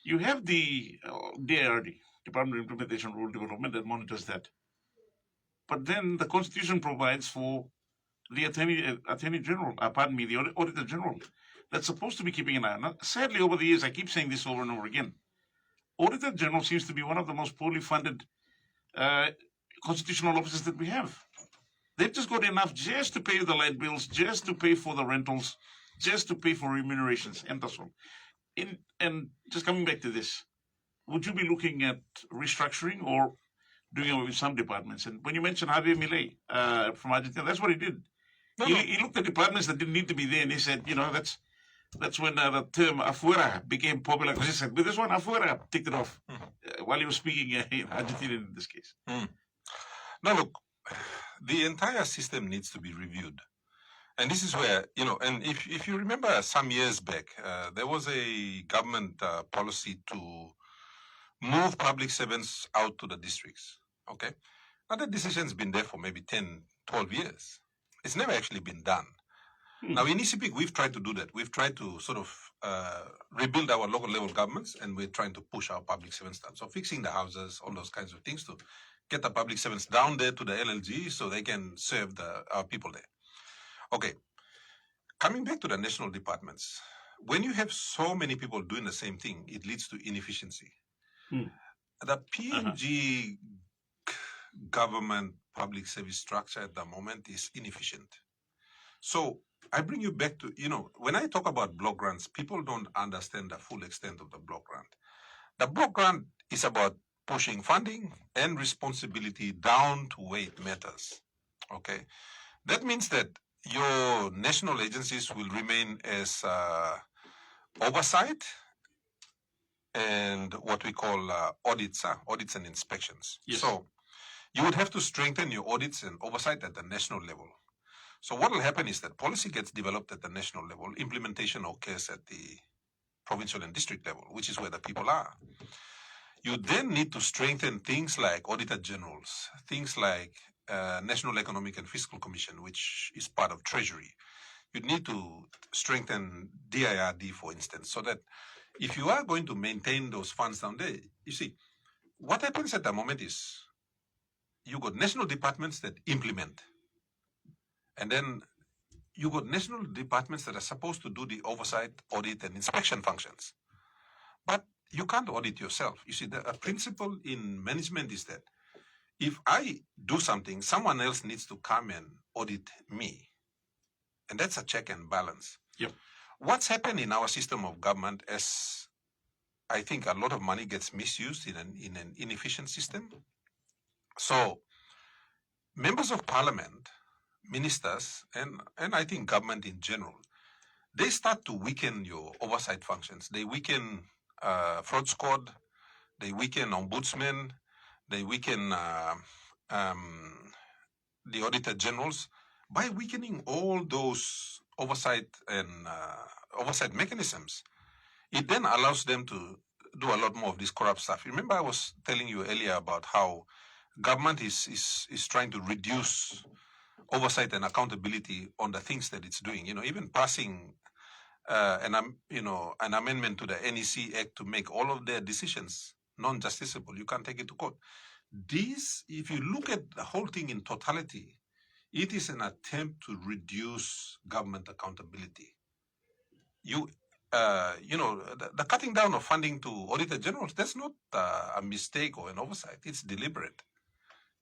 You have the DIRD, Department of Implementation Rural Development, that monitors that. But then the Constitution provides for the Attorney General, the Auditor General, that's supposed to be keeping an eye on it. Sadly, over the years, I keep saying this over and over again. Auditor General seems to be one of the most poorly funded constitutional offices that we have. They've just got enough just to pay the light bills, just to pay for the rentals, just to pay for remunerations, and that's all. And just coming back to this, would you be looking at restructuring or doing away with some departments? And when you mentioned Javier Milei from Argentina, that's what he did. He looked at departments that didn't need to be there, and he said, that's when the term afuera became popular, because he said, with this one, afuera, ticked it off while he was speaking in Argentina in this case. Now, look, the entire system needs to be reviewed. And this is where, and if you remember some years back, there was a government policy to move public servants out to the districts, okay? Now, that decision's been there for maybe 10, 12 years. It's never actually been done. Now, in Sepik, we've tried to do that. We've tried to sort of rebuild our local level governments, and we're trying to push our public servants down. So fixing the houses, all those kinds of things to get the public servants down there to the LLG so they can serve our people there. Okay, coming back to the national departments, when you have so many people doing the same thing, it leads to inefficiency. The PNG government public service structure at the moment is inefficient. So I bring you back to, when I talk about block grants, people don't understand the full extent of the block grant. The block grant is about pushing funding and responsibility down to where it matters. Okay, that means that your national agencies will remain as oversight and what we call audits and inspections. Yes. So you would have to strengthen your audits and oversight at the national level. So what will happen is that policy gets developed at the national level, implementation occurs at the provincial and district level, which is where the people are. You then need to strengthen things like auditor generals, things like National Economic and Fiscal Commission, which is part of Treasury. You need to strengthen DIRD, for instance, so that if you are going to maintain those funds down there, you see, what happens at the moment is you got national departments that implement, and then you got national departments that are supposed to do the oversight, audit, and inspection functions. But you can't audit yourself. You see, a principle in management is that if I do something, someone else needs to come and audit me. And that's a check and balance. Yep. What's happened in our system of government is, I think a lot of money gets misused in an inefficient system. So members of parliament, ministers, and I think government in general, they start to weaken your oversight functions. They weaken fraud squad, they weaken ombudsmen, they weaken the auditor generals. By weakening all those oversight and oversight mechanisms, it then allows them to do a lot more of this corrupt stuff. Remember, I was telling you earlier about how government is trying to reduce oversight and accountability on the things that it's doing. Even passing an amendment to the NEC Act to make all of their decisions non-justiciable. You can't take it to court. This, if you look at the whole thing in totality, it is an attempt to reduce government accountability. The cutting down of funding to auditor generals, that's not a mistake or an oversight. It's deliberate.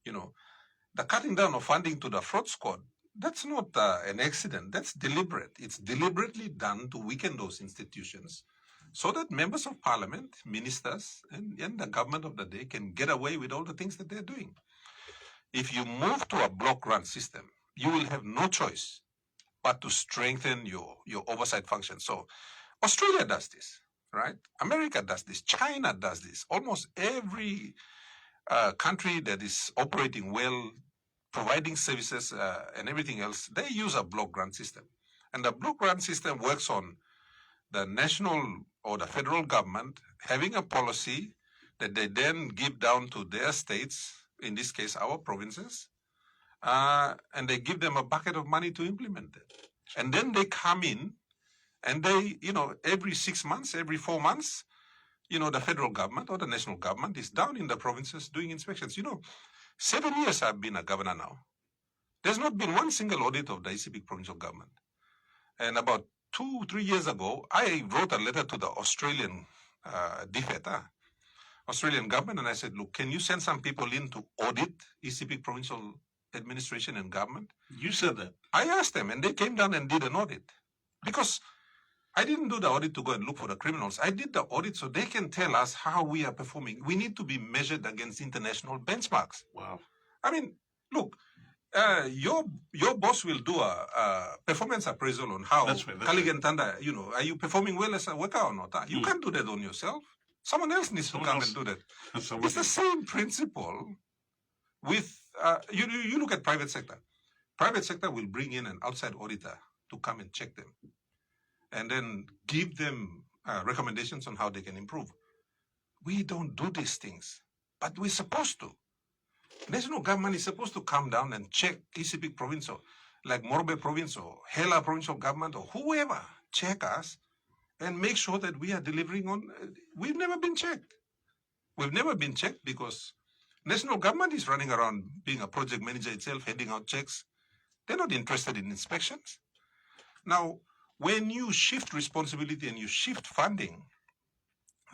The cutting down of funding to the fraud squad, that's not an accident. That's deliberate. It's deliberately done to weaken those institutions so that members of parliament, ministers, and the government of the day can get away with all the things that they're doing. If you move to a block grant system, you will have no choice but to strengthen your oversight function. So Australia does this, right? America does this. China does this. Almost every country that is operating well, providing services and everything else, they use a block grant system. And the block grant system works on the national or the federal government having a policy that they then give down to their states, in this case, our provinces, and they give them a bucket of money to implement it. And then they come in and they, every 6 months, every 4 months, the federal government or the national government is down in the provinces doing inspections. 7 years I've been a governor now. There's not been one single audit of the Sepik provincial government. And about 2-3 years ago, I wrote a letter to the Australian DFAT, Australian government, and I said, look, can you send some people in to audit Sepik provincial administration and government? You said that. I asked them, and they came down and did an audit. Because I didn't do the audit to go and look for the criminals. I did the audit so they can tell us how we are performing. We need to be measured against international benchmarks. Wow. I mean, look, your boss will do a performance appraisal on how Cullighan, Tanda, are you performing well as a worker or not? You can't do that on yourself. Someone else needs to come and do that. It's the same principle with, you look at private sector. Private sector will bring in an outside auditor to come and check them and then give them recommendations on how they can improve. We don't do these things, but we're supposed to. National government is supposed to come down and check Sepik provincial. like Morobe Province or Hela Provincial Government or whoever check us and make sure that we are delivering on. We've never been checked. We've never been checked because national government is running around being a project manager itself, handing out checks. They're not interested in inspections. Now, when you shift responsibility and you shift funding,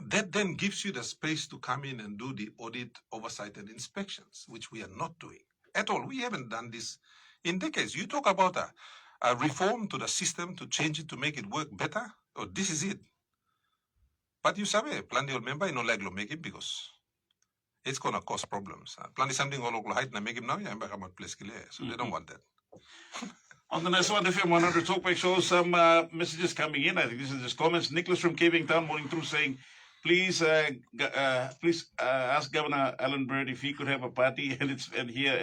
that then gives you the space to come in and do the audit, oversight, and inspections, which we are not doing at all. We haven't done this in decades. You talk about a reform to the system to change it to make it work better. Oh, this is it. But you sabe, plan the member, you know, like lawmaking because it's going to cause problems. Plan is something all local height na make him now, yeah, so they don't want that. On the NASFUND FM100 Talkback show, some messages coming in. I think this is just comments. Nicholas from Cape Town morning through saying, please ask Governor Allan Bird if he could have a party and hear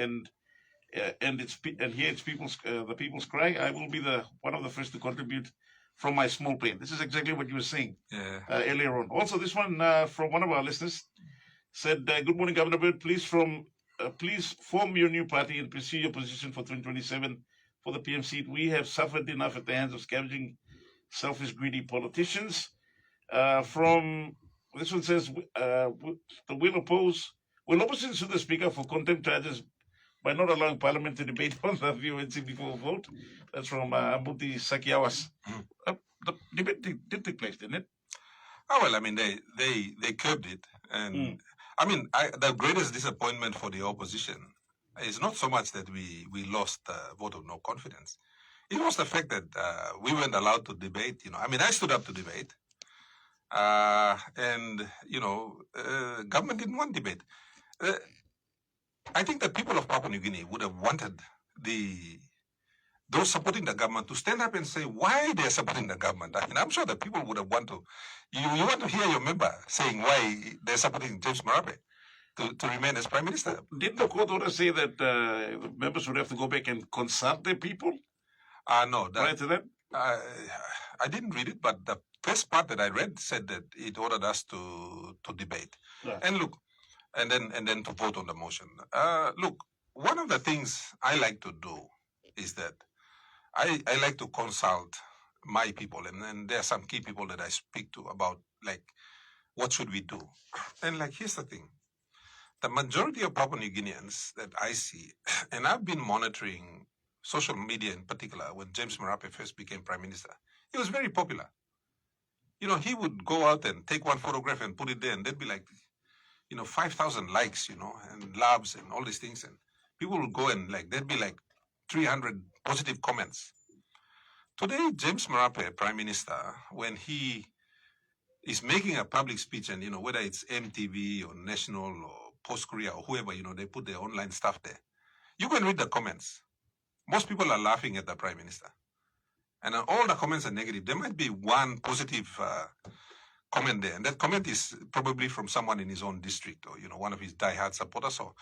its people's the people's cry. I will be one of the first to contribute from my small plane. This is exactly what you were saying earlier on. Also, this one from one of our listeners said, "Good morning, Governor Bird. Please form your new party and pursue your position for 2027 for the PM seat. We have suffered enough at the hands of scavenging, selfish, greedy politicians." From this one says, will opposition sue the Speaker for contempt charges by not allowing Parliament to debate on the VoNC before a vote. That's from Abuti Sakiawas. The debate did take place, didn't it? Oh, well, I mean, they curbed it. And I mean, the greatest disappointment for the opposition is not so much that we lost the vote of no confidence. It was the fact that we weren't allowed to debate. I mean, I stood up to debate. And, government didn't want debate. I think the people of Papua New Guinea would have wanted those supporting the government to stand up and say why they're supporting the government. I mean, I'm sure that people would have wanted to. You want to hear your member saying why they're supporting James Marape to remain as Prime Minister. Did the court order say that members would have to go back and consult their people? No. Prior to that? I didn't read it, but the first part that I read said that it ordered us to debate. Yeah. And look, and then to vote on the motion. Look, one of the things I like to do is that I like to consult my people, and there are some key people that I speak to about, like, what should we do? And, like, here's the thing. The majority of Papua New Guineans that I see, and I've been monitoring social media in particular when James Marape first became Prime Minister, he was very popular. He would go out and take one photograph and put it there, and there'd be like, 5,000 likes, and loves and all these things. And people would go and, like, there'd be like 300 positive comments. Today, James Marape, Prime Minister, when he is making a public speech, and, whether it's MTV or National or Post Korea or whoever, they put their online stuff there. You can read the comments. Most people are laughing at the Prime Minister. And all the comments are negative. There might be one positive comment there. And that comment is probably from someone in his own district or, one of his diehard supporters. So,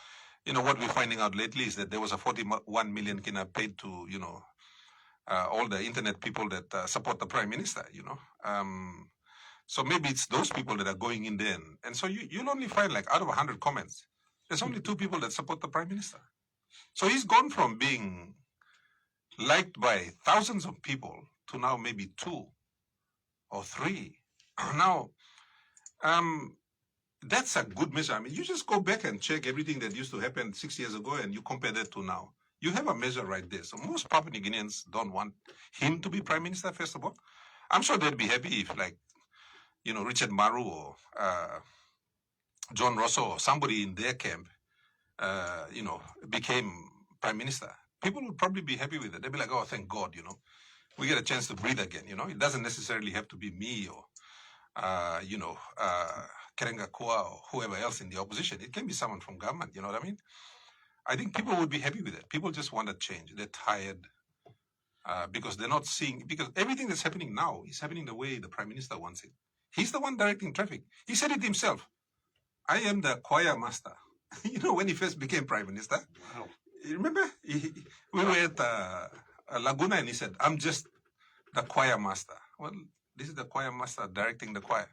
what we're finding out lately is that there was a 41 million kina paid to, all the internet people that support the Prime Minister, So maybe it's those people that are going in there. And so you'll only find, like, out of 100 comments, there's only 2 people that support the Prime Minister. So he's gone from being liked by thousands of people to now maybe 2 or 3. Now, that's a good measure. I mean, you just go back and check everything that used to happen 6 years ago and you compare that to now. You have a measure right there. So most Papua New Guineans don't want him to be Prime Minister, first of all. I'm sure they'd be happy if, like, Richard Maru or John Rosso or somebody in their camp, became Prime Minister. People would probably be happy with it. They'd be like, oh, thank God, we get a chance to breathe again, It doesn't necessarily have to be me or, Kerenga Kua or whoever else in the opposition. It can be someone from government, you know what I mean? I think people would be happy with it. People just want a change. They're tired because they're not seeing, because everything that's happening now is happening the way the Prime Minister wants it. He's the one directing traffic. He said it himself. I am the choir master. When he first became Prime Minister. Wow. You remember? We were at Laguna and he said, I'm just the choir master. Well, this is the choir master directing the choir.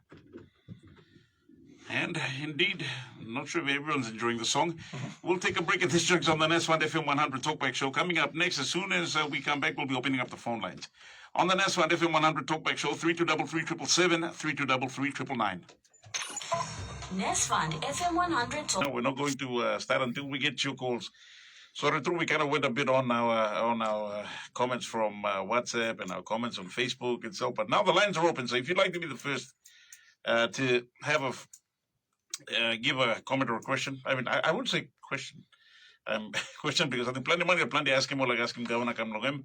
And indeed, I'm not sure if everyone's enjoying the song. We'll take a break at this juncture on the NASFUND FM100 Talkback show. Coming up next, as soon as we come back, we'll be opening up the phone lines. On the NASFUND FM100 Talkback show, 3233 3233 NASFUND FM100 Talk. No, we're not going to start until we get your calls. Sorry, we kind of went a bit on our comments from WhatsApp and our comments on Facebook itself, but now the lines are open. So if you'd like to be the first to have give a comment or a question, I mean, I would say question, question because I think plenty of money, plenty ask him or like ask him Governor Kamlogem.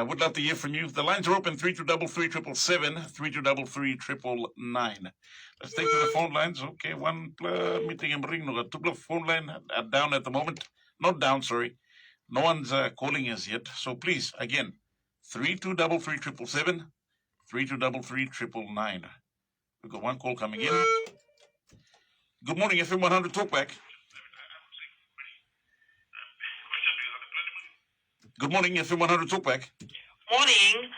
Would love to hear from you. The lines are open 3233 777 3233 Let's take to the phone lines. Okay, one meeting in ring. No, two phone line down at the moment. Not down, sorry. No one's calling us yet. So please, again, 3233 777 3233 We've got one call coming in. Good morning, FM100 Talkback. Good morning, FM100 Talkback. Morning.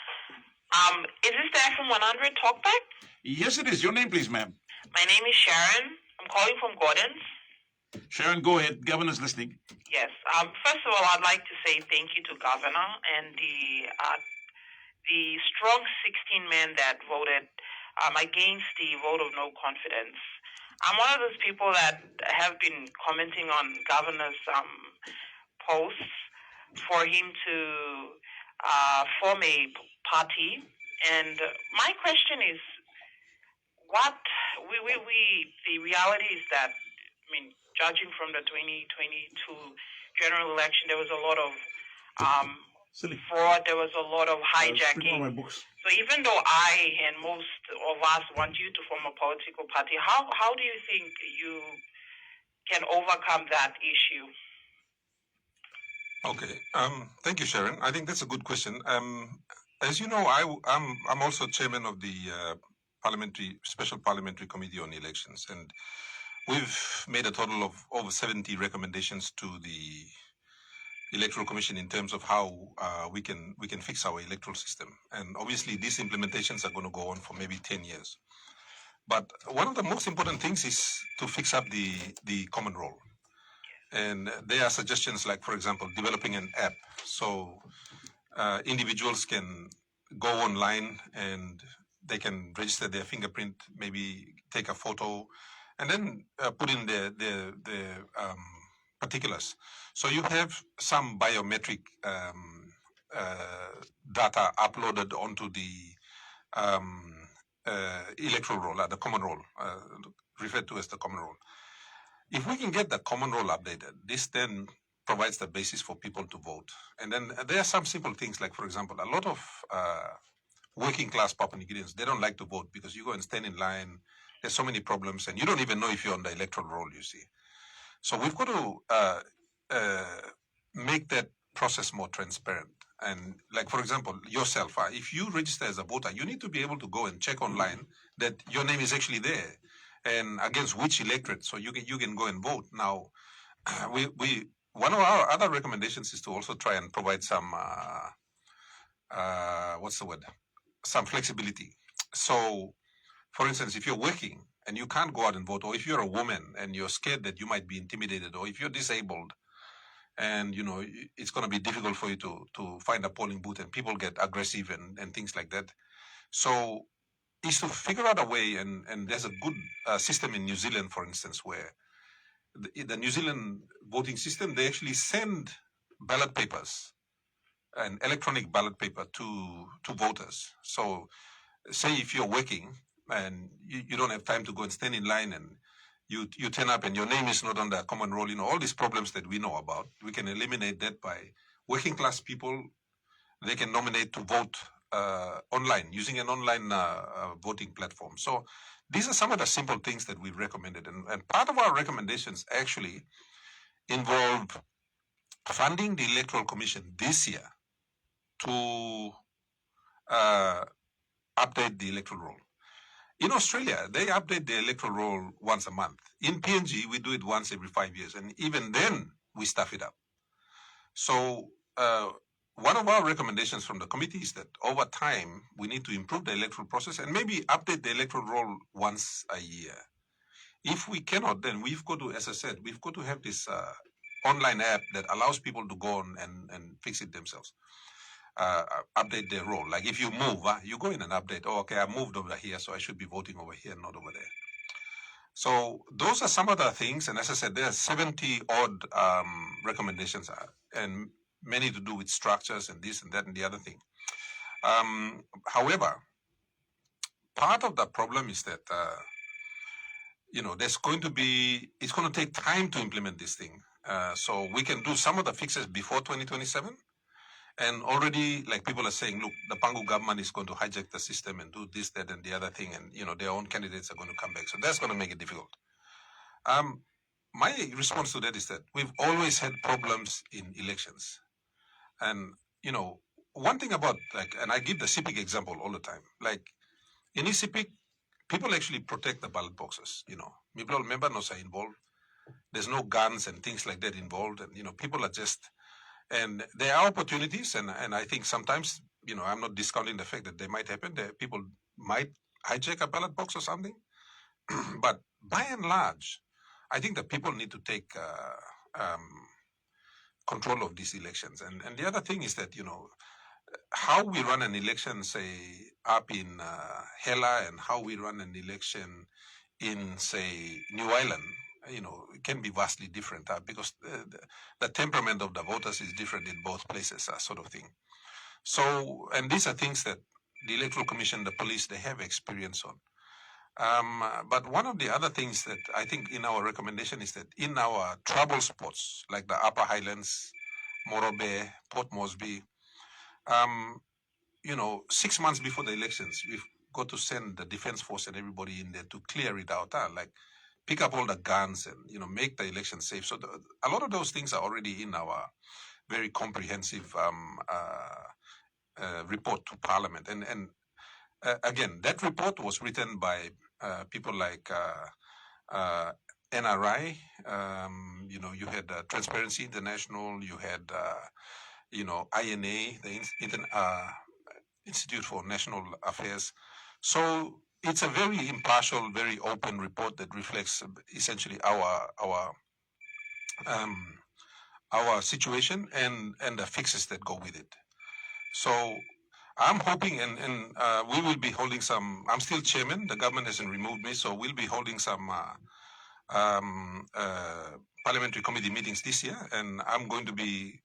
Is this the FM100 Talkback? Yes, it is. Your name, please, ma'am. My name is Sharon. I'm calling from Gordon's. Sharon, go ahead. Governor's listening. Yes. First of all, I'd like to say thank you to Governor and the strong 16 men that voted against the vote of no confidence. I'm one of those people that have been commenting on Governor's posts for him to form a party. And my question is, the reality is that, I mean, judging from the 2022 general election, there was a lot of fraud, there was a lot of hijacking. So even though I and most of us want you to form a political party, how do you think you can overcome that issue? Okay. Thank you, Sharon. I think that's a good question. As you know, I'm also chairman of the Special Parliamentary Committee on Elections, and we've made a total of over 70 recommendations to the Electoral Commission in terms of how we can fix our electoral system. And obviously, these implementations are going to go on for maybe 10 years. But one of the most important things is to fix up the common roll. And there are suggestions like, for example, developing an app so individuals can go online and they can register their fingerprint, maybe take a photo, and then put in the particulars. So you have some biometric data uploaded onto the electoral roll, the common roll, referred to as the common roll. If we can get the common roll updated, this then provides the basis for people to vote. And then there are some simple things like, for example, a lot of working class Papua New Guineans, they don't like to vote because you go and stand in line, there's so many problems, and you don't even know if you're on the electoral roll, you see. So we've got to make that process more transparent. And like, for example, yourself, if you register as a voter, you need to be able to go and check online that your name is actually there and against which electorate, so you can go and vote. Now, one of our other recommendations is to also try and provide some some flexibility. So, for instance, if you're working and you can't go out and vote, or if you're a woman and you're scared that you might be intimidated, or if you're disabled and you know it's going to be difficult for you to find a polling booth and people get aggressive and things like that. So is to figure out a way, and there's a good system in New Zealand, for instance, where the New Zealand voting system, they actually send ballot papers, an electronic ballot paper to voters. So say if you're working and you don't have time to go and stand in line and you turn up and your name is not on the common roll, you know, all these problems that we know about, we can eliminate that by working class people. They can nominate to vote online, using an online voting platform. So these are some of the simple things that we've recommended. And part of our recommendations actually involve funding the Electoral Commission this year to update the electoral roll. In Australia, they update the electoral roll once a month. In PNG, we do it once every 5 years. And even then, we stuff it up. So one of our recommendations from the committee is that over time, we need to improve the electoral process and maybe update the electoral roll once a year. If we cannot, then we've got to, as I said, we've got to have this online app that allows people to go on and fix it themselves. Update their role. Like if you move, you go in and update. Oh, okay, I moved over here, so I should be voting over here, not over there. So those are some of the things. And as I said, there are 70 odd recommendations, and many to do with structures and this and that and the other thing. However, part of the problem is that it's going to take time to implement this thing. So we can do some of the fixes before 2027. And already, like, people are saying, look, the Pangu government is going to hijack the system and do this, that, and the other thing, and their own candidates are going to come back. So that's going to make it difficult. My response to that is that we've always had problems in elections. And, one thing about, and I give the Sepik example all the time, like, in Sepik, people actually protect the ballot boxes, People members are involved. There's no guns and things like that involved. And, people are just, and there are opportunities. And I think sometimes, I'm not discounting the fact that they might happen. That people might hijack a ballot box or something. But by and large, I think that people need to take control of these elections. And the other thing is that, how we run an election, say, up in Hela, and how we run an election in, say, New Ireland, it can be vastly different because the temperament of the voters is different in both places, sort of thing. So, and these are things that the Electoral Commission, the police, they have experience on. But one of the other things that I think in our recommendation is that in our trouble spots, like the Upper Highlands, Morobe, Port Moresby, 6 months before the elections, we've got to send the defense force and everybody in there to clear it out, like pick up all the guns and, make the election safe. So a lot of those things are already in our very comprehensive report to Parliament. And again, that report was written by people like NRI. You had Transparency International. You had, INA, the Institute for National Affairs. So it's a very impartial, very open report that reflects essentially our situation and the fixes that go with it. So I'm hoping, and we will be holding some. I'm still chairman. The government hasn't removed me, so we'll be holding some parliamentary committee meetings this year, and I'm going to be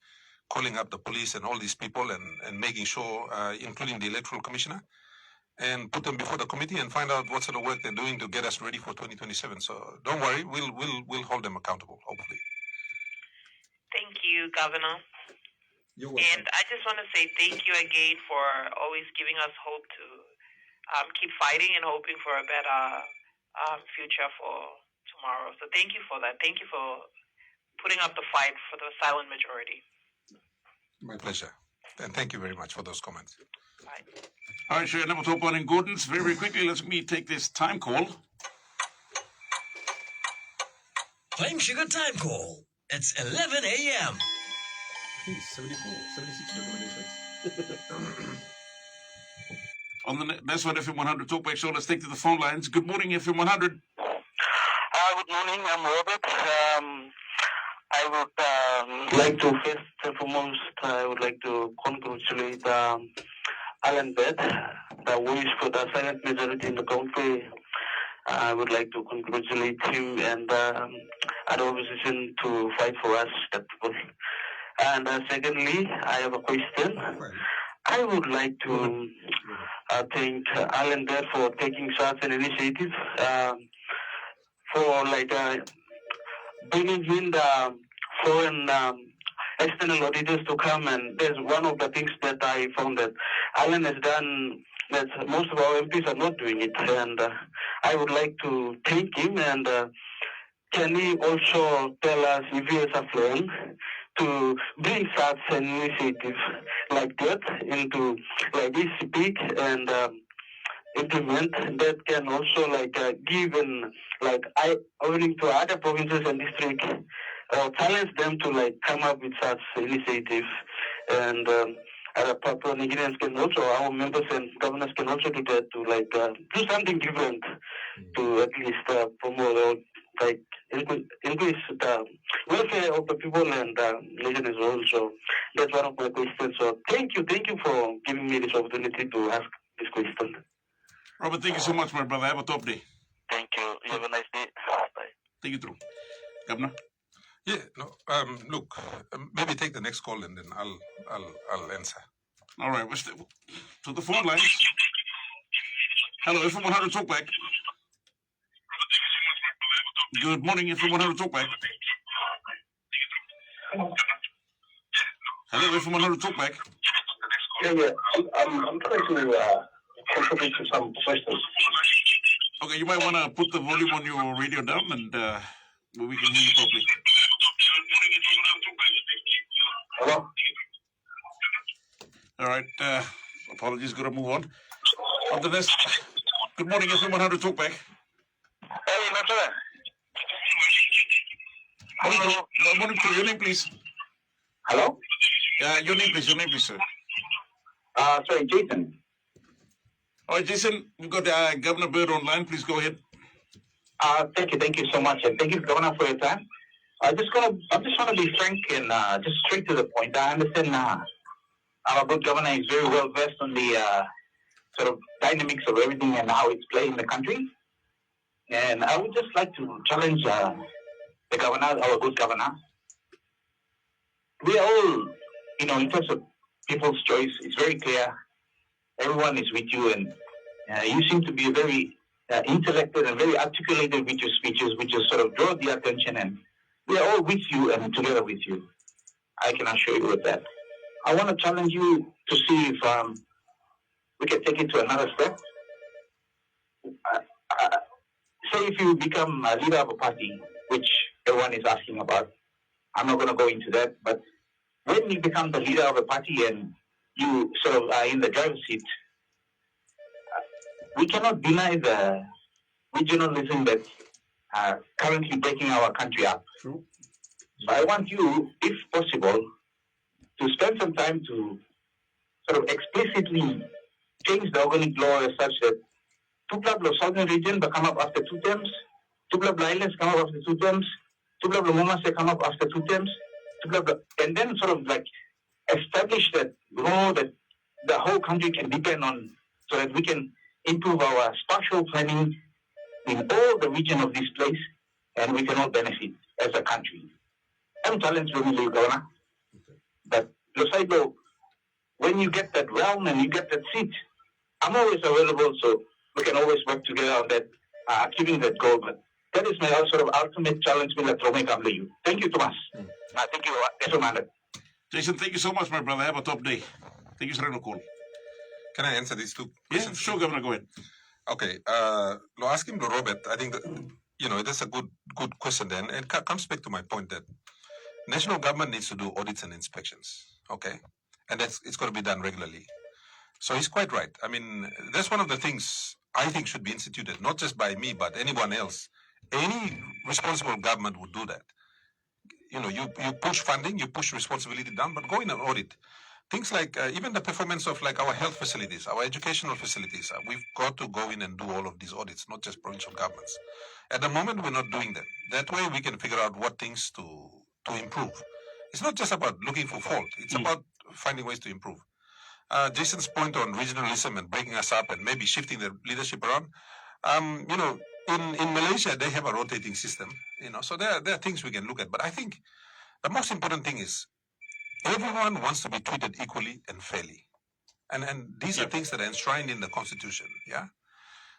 calling up the police and all these people and making sure, including the electoral commissioner, and put them before the committee and find out what sort of work they're doing to get us ready for 2027. So don't worry, we'll hold them accountable, hopefully. Thank you, Governor. You're welcome. And I just want to say thank you again for always giving us hope to keep fighting and hoping for a better future for tomorrow. So thank you for that. Thank you for putting up the fight for the silent majority. My pleasure. And thank you very much for those comments. Bye. All right, sure. Number 12 in Gordon's. Very, very quickly, let me take this time call. Plain Sugar Time Call. It's 11 a.m. I think it's 76 recommendations. On the NASFUND FM100 Talkback Show, let's take to the phone lines. Good morning, FM100. Good morning, I'm Robert. I would like to first and foremost, I would like to congratulate Allan Bird, the voice for the silent majority in the country. I would like to congratulate him and the opposition to fight for us. And secondly, I have a question. I would like to thank Allan Bird for taking such an initiative for bringing in the foreign external auditors to come. And there's one of the things that I found that Allan has done that most of our MPs are not doing it. And I would like to thank him. And can he also tell us if he has a plan to bring such an initiative like that into this Sepik and implement that can also give an opening to other provinces and districts, challenge them to come up with such initiative. And other Papua New Guineans can also, our members and governors can also do that to do something different to at least promote or increase the welfare of the people and nation as well. So that's one of my questions. So thank you for giving me this opportunity to ask this question. Robert, thank you so much, my brother. Have a top day. Thank you. You have a nice day. Bye. Thank you, too. Governor? Yeah, no, look, maybe take the next call and then I'll answer. All right, we're still to the phone lines. Hello, FM100 Talkback. Good morning, FM100 Talkback. Hello, FM100 Talkback. Yeah. I'm trying to contribute to some questions. Okay, you might want to put the volume on your radio down and we can hear you properly. Hello? All right, apologies, got to move on. On the next, good morning, FM100 Talkback. Hey, my brother. Morning to your name, please. Hello? Your name, please, sir. Sorry, Jason. All right, Jason, we've got Governor Bird online. Please go ahead. Thank you so much, and thank you, Governor, for your time. I just want to be frank and just straight to the point. I understand our good governor is very well versed on the sort of dynamics of everything and how it's playing in the country. And I would just like to challenge the governor, our good governor. We are all, in terms of people's choice, it's very clear. Everyone is with you, and you seem to be very intellectual and very articulated with your speeches, which just sort of draw the attention, and we are all with you and together with you. I can assure you with that. I want to challenge you to see if we can take it to another step. Say if you become a leader of a party, which everyone is asking about, I'm not going to go into that, but when you become the leader of a party and you sort of are in the driver's seat, we cannot deny the regionalism that's currently breaking our country up. True. So I want you, if possible, to spend some time to sort of explicitly change the organic law as such that Tuplablo Southern Region will come up after 2 terms, Tuplablo Islands come up after 2 terms, Tuplablo Momase come up after 2 terms, and then sort of establish that law that the whole country can depend on, so that we can improve our spatial planning in all the region of this place, and we can all benefit as a country. I'm challenged with you, Governor. But Losaido, when you get that realm and you get that seat, I'm always available, so we can always work together on that, achieving that goal. But that is my sort of ultimate challenge with you. Thank you, Thomas. Thank you, FM100. Jason, thank you so much, my brother. Have a top day. Thank you, Sereno Call. Can I answer these two Yeah, questions? sure, Governor, go ahead. Okay, ask him to Robert. I think that, that's a good question then. And it comes back to my point that national government needs to do audits and inspections, okay? And it's got to be done regularly. So he's quite right. I mean, that's one of the things I think should be instituted, not just by me, but anyone else. Any responsible government would do that. You push funding, you push responsibility down, but go in and audit. Things like even the performance of our health facilities, our educational facilities. We've got to go in and do all of these audits, not just provincial governments. At the moment, we're not doing that. That way we can figure out what things to improve. It's not just about looking for fault. It's about finding ways to improve. Jason's point on regionalism and breaking us up and maybe shifting the leadership around. In Malaysia, they have a rotating system, so there are things we can look at. But I think the most important thing is everyone wants to be treated equally and fairly. And these are things that are enshrined in the Constitution, yeah?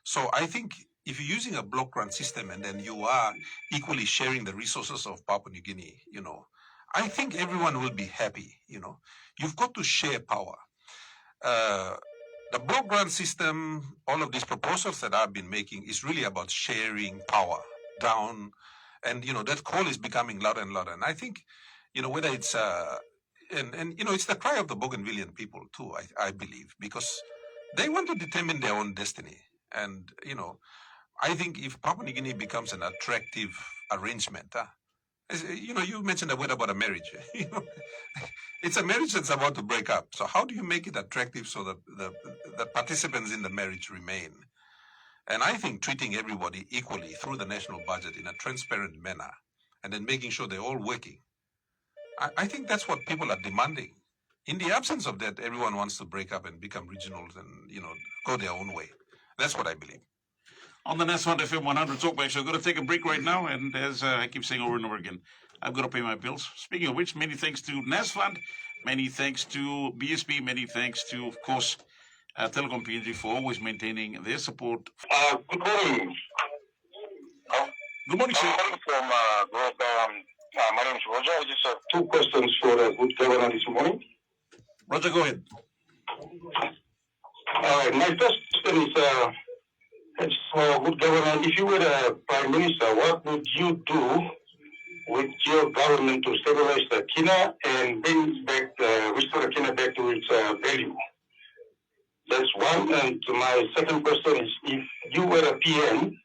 So I think if you're using a block grant system and then you are equally sharing the resources of Papua New Guinea, I think everyone will be happy, You've got to share power. The block grant system, all of these proposals that I've been making is really about sharing power down. And, that call is becoming louder and louder. And I think, whether it's, it's the cry of the Bougainvillean people too, I believe, because they want to determine their own destiny. And, I think if Papua New Guinea becomes an attractive arrangement, You mentioned a word about a marriage. It's a marriage that's about to break up. So how do you make it attractive so that the participants in the marriage remain? And I think treating everybody equally through the national budget in a transparent manner, and then making sure they're all working. I think that's what people are demanding. In the absence of that, everyone wants to break up and become regionals and, go their own way. That's what I believe. On the NASFUND FM100 Talkback Show, I'm going to take a break right now, and as I keep saying over and over again, I've got to pay my bills. Speaking of which, many thanks to NASFUND, many thanks to BSP, many thanks to, of course, Telecom PNG for always maintaining their support. Good morning. Good morning, sir. I'm calling from my name is Roger. I just have two questions for good governor this morning. Roger, go ahead. All right. My first question is for good governor. If you were the Prime Minister, what would you do with your government to stabilize the kina and bring back, restore the kina back to its value? That's one. And my second question is, if you were a PM,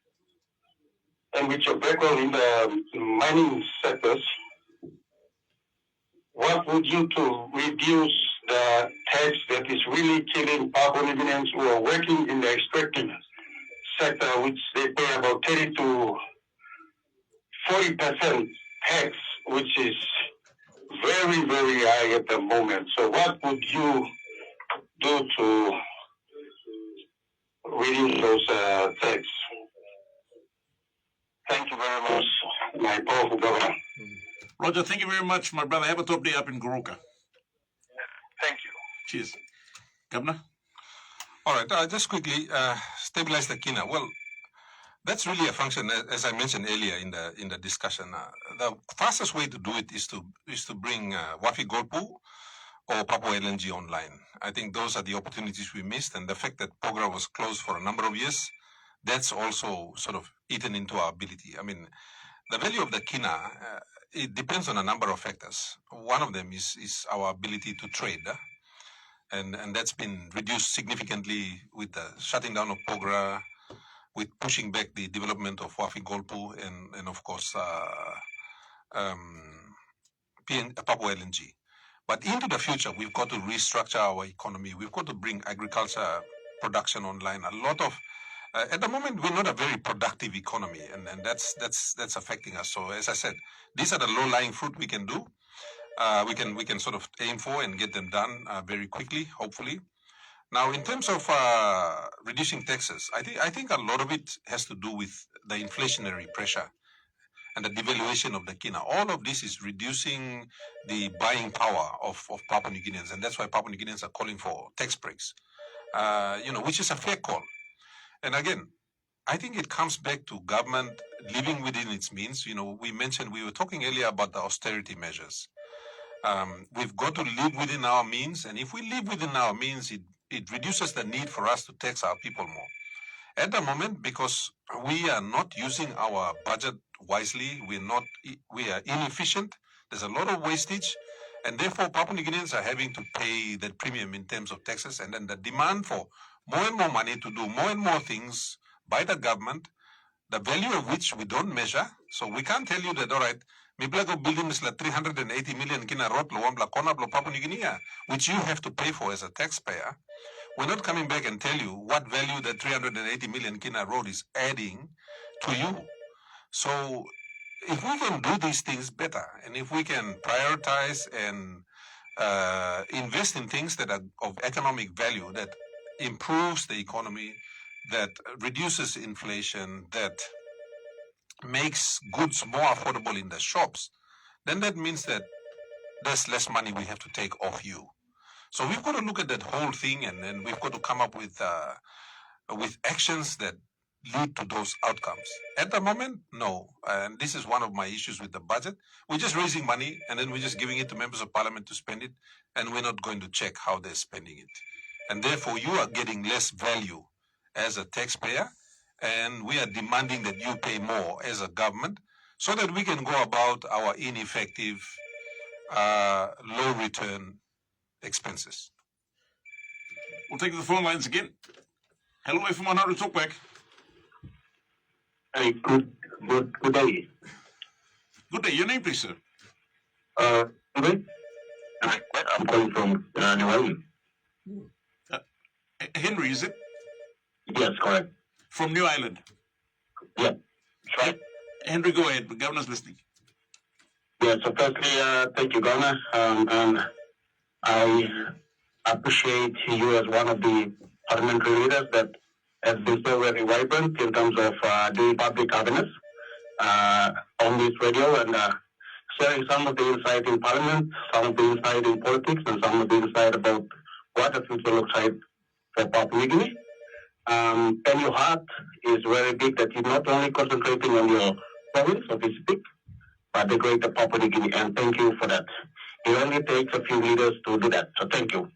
and with your background in the mining sectors, what would you do to reduce the tax that is really killing Papua New Guineans who are working in the extracting sector, which they pay about 30 to 40% tax, which is very, very high at the moment. So what would you do to reduce those tax? Thank you very much, my powerful governor. Roger, thank you very much, my brother. Have a top day up in Goroka. Thank you. Cheers. Governor? All right, just quickly, stabilize the kina. Well, that's really a function, as I mentioned earlier in the discussion. The fastest way to do it is to bring Wafi Golpu or Papua LNG online. I think those are the opportunities we missed, and the fact that Pogra was closed for a number of years, that's also sort of eaten into our ability. I mean, the value of the kina, it depends on a number of factors. One of them is our ability to trade, and that's been reduced significantly with the shutting down of Pogra, with pushing back the development of Wafi Golpu, and of course Papua LNG. But into the future, we've got to restructure our economy. We've got to bring agriculture production online. A lot of at the moment, we're not a very productive economy, and that's affecting us. So, as I said, these are the low-lying fruit we can do. We can sort of aim for and get them done very quickly, hopefully. Now, in terms of reducing taxes, I think a lot of it has to do with the inflationary pressure and the devaluation of the kina. All of this is reducing the buying power of Papua New Guineans, and that's why Papua New Guineans are calling for tax breaks, which is a fair call. And again, I think it comes back to government living within its means. We were talking earlier about the austerity measures. We've got to live within our means, and if we live within our means, it reduces the need for us to tax our people more. At the moment, because we are not using our budget wisely, we are inefficient, there's a lot of wastage, and therefore Papua New Guineans are having to pay that premium in terms of taxes, and then the demand for more and more money to do more and more things by the government, the value of which we don't measure. So we can't tell you that, all right, Miblago building is like 380 million kina road, Papua New Guinea, which you have to pay for as a taxpayer. We're not coming back and tell you what value the 380 million kina road is adding to you. So if we can do these things better, and if we can prioritize and invest in things that are of economic value, that improves the economy, that reduces inflation, that makes goods more affordable in the shops, then that means that there's less money we have to take off you. So we've got to look at that whole thing, and then we've got to come up with actions that lead to those outcomes. At the moment, no. And this is one of my issues with the budget. We're just raising money, and then we're just giving it to members of parliament to spend it, and we're not going to check how they're spending it. And therefore, you are getting less value as a taxpayer, and we are demanding that you pay more as a government so that we can go about our ineffective, low-return expenses. We'll take the phone lines again. Hello, FM100 Talkback. Hey, good day. Good day. Your name, please, sir. I'm calling from New Island. Henry, is it? Yes, correct. From New Island. Yeah, that's right. Henry, go ahead. The governor's listening. Yeah, so firstly, thank you, Governor. And I appreciate you as one of the parliamentary leaders that has been so very vibrant in terms of doing public awareness on this radio and sharing some of the insight in Parliament, some of the insight in politics, and some of the insight about what the future looks like for Papua New Guinea. And your heart is very big that you're not only concentrating on your province of Sepik, but the greater Papua New Guinea, and thank you for that. It only takes a few leaders to do that, so thank you.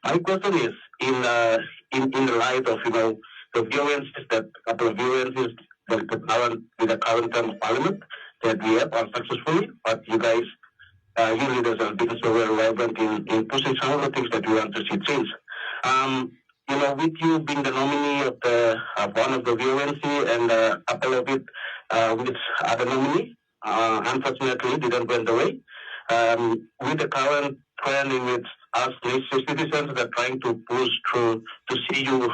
My question is, in the light of, the violences, that couple of violences with the current term of Parliament that we have unsuccessfully, but you guys, you leaders have been so very vibrant in pushing some of the things that we want to see change. With you being the nominee of one of the VoNC and a couple of it with other nominee, unfortunately didn't went away. With the current trend in which us citizens are trying to push through to see you,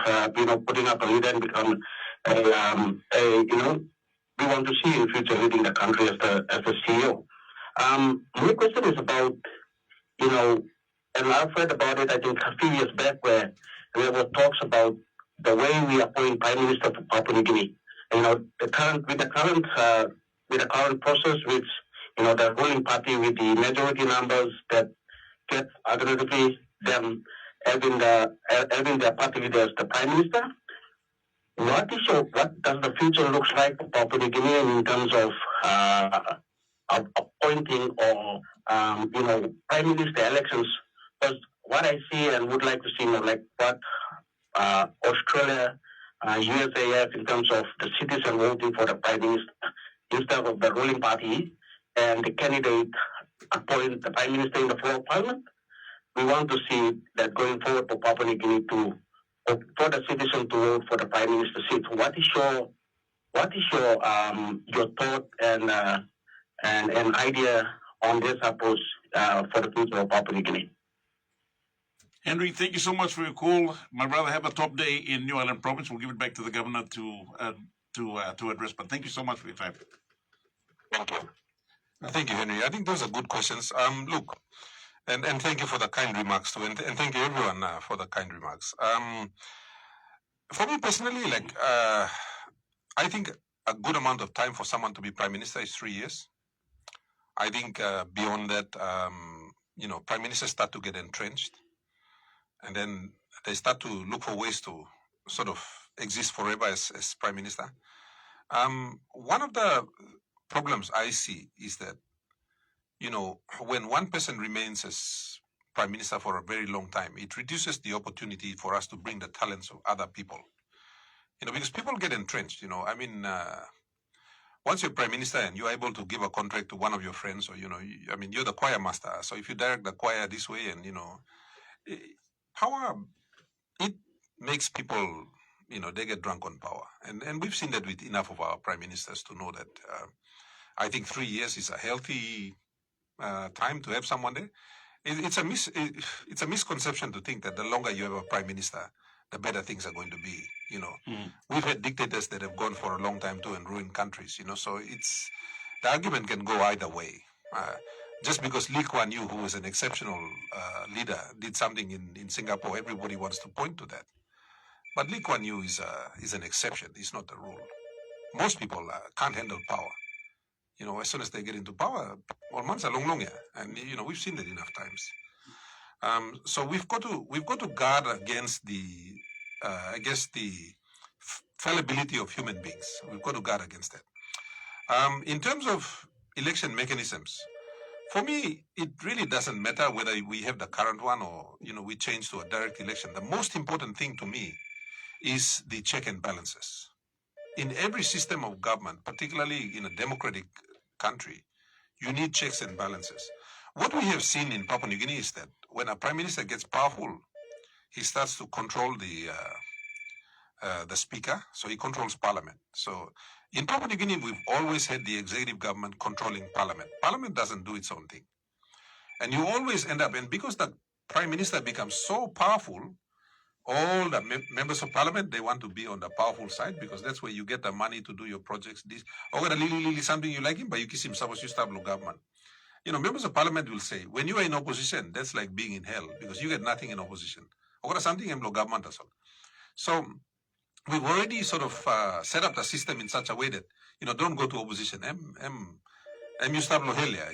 putting up a leader and become we want to see you in future leading the country as the CEO. My question is about, and I've read about it, I think, a few years back where there were talks about the way we appoint Prime Minister for Papua New Guinea. With the current process, which the ruling party with the majority numbers that get alternatively them having their party leader as the Prime Minister. What does the future looks like for Papua New Guinea in terms of appointing or Prime Minister elections? Because what I see and would like to see more like what Australia, USA have in terms of the citizen voting for the Prime Minister instead of the ruling party and the candidate appoint the Prime Minister in the floor of Parliament. We want to see that going forward for Papua New Guinea for the citizen to vote for the Prime Minister seat. What is your thought and idea on this approach for the future of Papua New Guinea? Henry, thank you so much for your call. My brother, have a top day in New Island Province. We'll give it back to the governor to address. But thank you so much for your time. Thank you. Thank you, Henry. I think those are good questions. Look, and thank you for the kind remarks too, and thank you everyone for the kind remarks. For me personally, I think a good amount of time for someone to be Prime Minister is 3 years. I think beyond that, Prime Ministers start to get entrenched, and then they start to look for ways to sort of exist forever as Prime Minister. One of the problems I see is that, when one person remains as Prime Minister for a very long time, it reduces the opportunity for us to bring the talents of other people. Because people get entrenched, once you're Prime Minister and you're able to give a contract to one of your friends, or, you're the choir master. So if you direct the choir this way and, power, it makes people, they get drunk on power. And we've seen that with enough of our Prime Ministers to know that I think 3 years is a healthy time to have someone there. It's a misconception to think that the longer you have a Prime Minister, the better things are going to be. We've had dictators that have gone for a long time too and ruined countries. So the argument can go either way. Just because Lee Kuan Yew, who was an exceptional leader, did something in Singapore, everybody wants to point to that. But Lee Kuan Yew is an exception. It's not the rule. Most people can't handle power. As soon as they get into power, all months are long, yeah. And we've seen that enough times. So we've got to guard against the fallibility of human beings. We've got to guard against that. In terms of election mechanisms, for me, it really doesn't matter whether we have the current one or we change to a direct election. The most important thing to me is the check and balances. In every system of government, particularly in a democratic country, you need checks and balances. What we have seen in Papua New Guinea is that when a Prime Minister gets powerful, he starts to control the speaker, so he controls parliament. So in Papua New Guinea, we've always had the executive government controlling parliament. Parliament doesn't do its own thing. And you always end up, and because the prime minister becomes so powerful, all the members of parliament, they want to be on the powerful side because that's where you get the money to do your projects. This, something you like him, but you kiss him, suppose you start government. You know, members of parliament will say, when you are in opposition, that's like being in hell because you get nothing in opposition. Or something in government as well. So we've already sort of set up the system in such a way that, you know, don't go to opposition. You start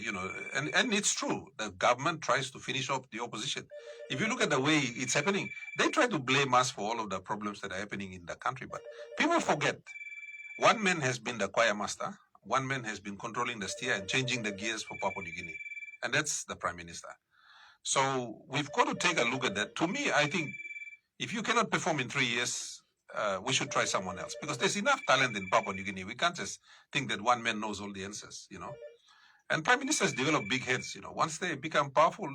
you know, and it's true. The government tries to finish off the opposition. If you look at the way it's happening, they try to blame us for all of the problems that are happening in the country. But people forget, one man has been the choir master. One man has been controlling the steer and changing the gears for Papua New Guinea. And that's the Prime Minister. So we've got to take a look at that. To me, I think if you cannot perform in 3 years, we should try someone else. Because there's enough talent in Papua New Guinea. We can't just think that one man knows all the answers, you know. And Prime Ministers develop big heads, you know. Once they become powerful,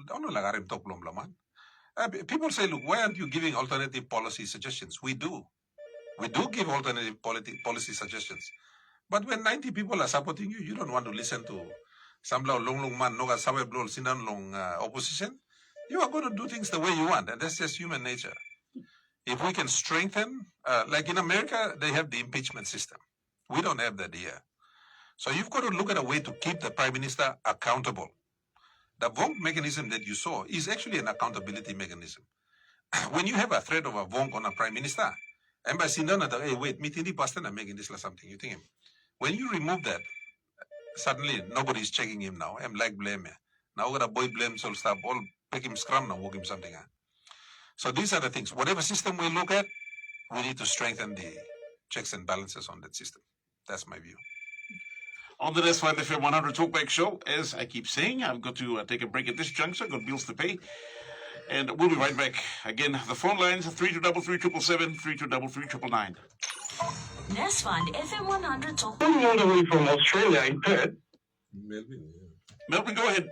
people say, look, why aren't you giving alternative policy suggestions? We do. We do give alternative policy suggestions. But when 90 people are supporting you, you don't want to listen to some long man, no opposition. You are going to do things the way you want, and that's just human nature. If we can strengthen, like in America, they have the impeachment system. We don't have that here. So you've got to look at a way to keep the Prime Minister accountable. The VoNC mechanism that you saw is actually an accountability mechanism. When you have a threat of a VoNC on a Prime Minister, embassy, hey, wait, meeting pastor and making this or something, you think him. When you remove that, suddenly nobody's checking him now. I'm like blame. Now got a boy blame so stop all pick him scrum now, walk him something. So these are the things. Whatever system we look at, we need to strengthen the checks and balances on that system. That's my view. On the NASFUND FM100 Talkback show, as I keep saying, I've got to take a break at this juncture, got bills to pay. And we'll be right back. Again, the phone lines, 3233 3233 NASFUND FM100 Talkback. Coming all the way from Australia in Perth. Melbourne, yeah. Melbourne, go ahead.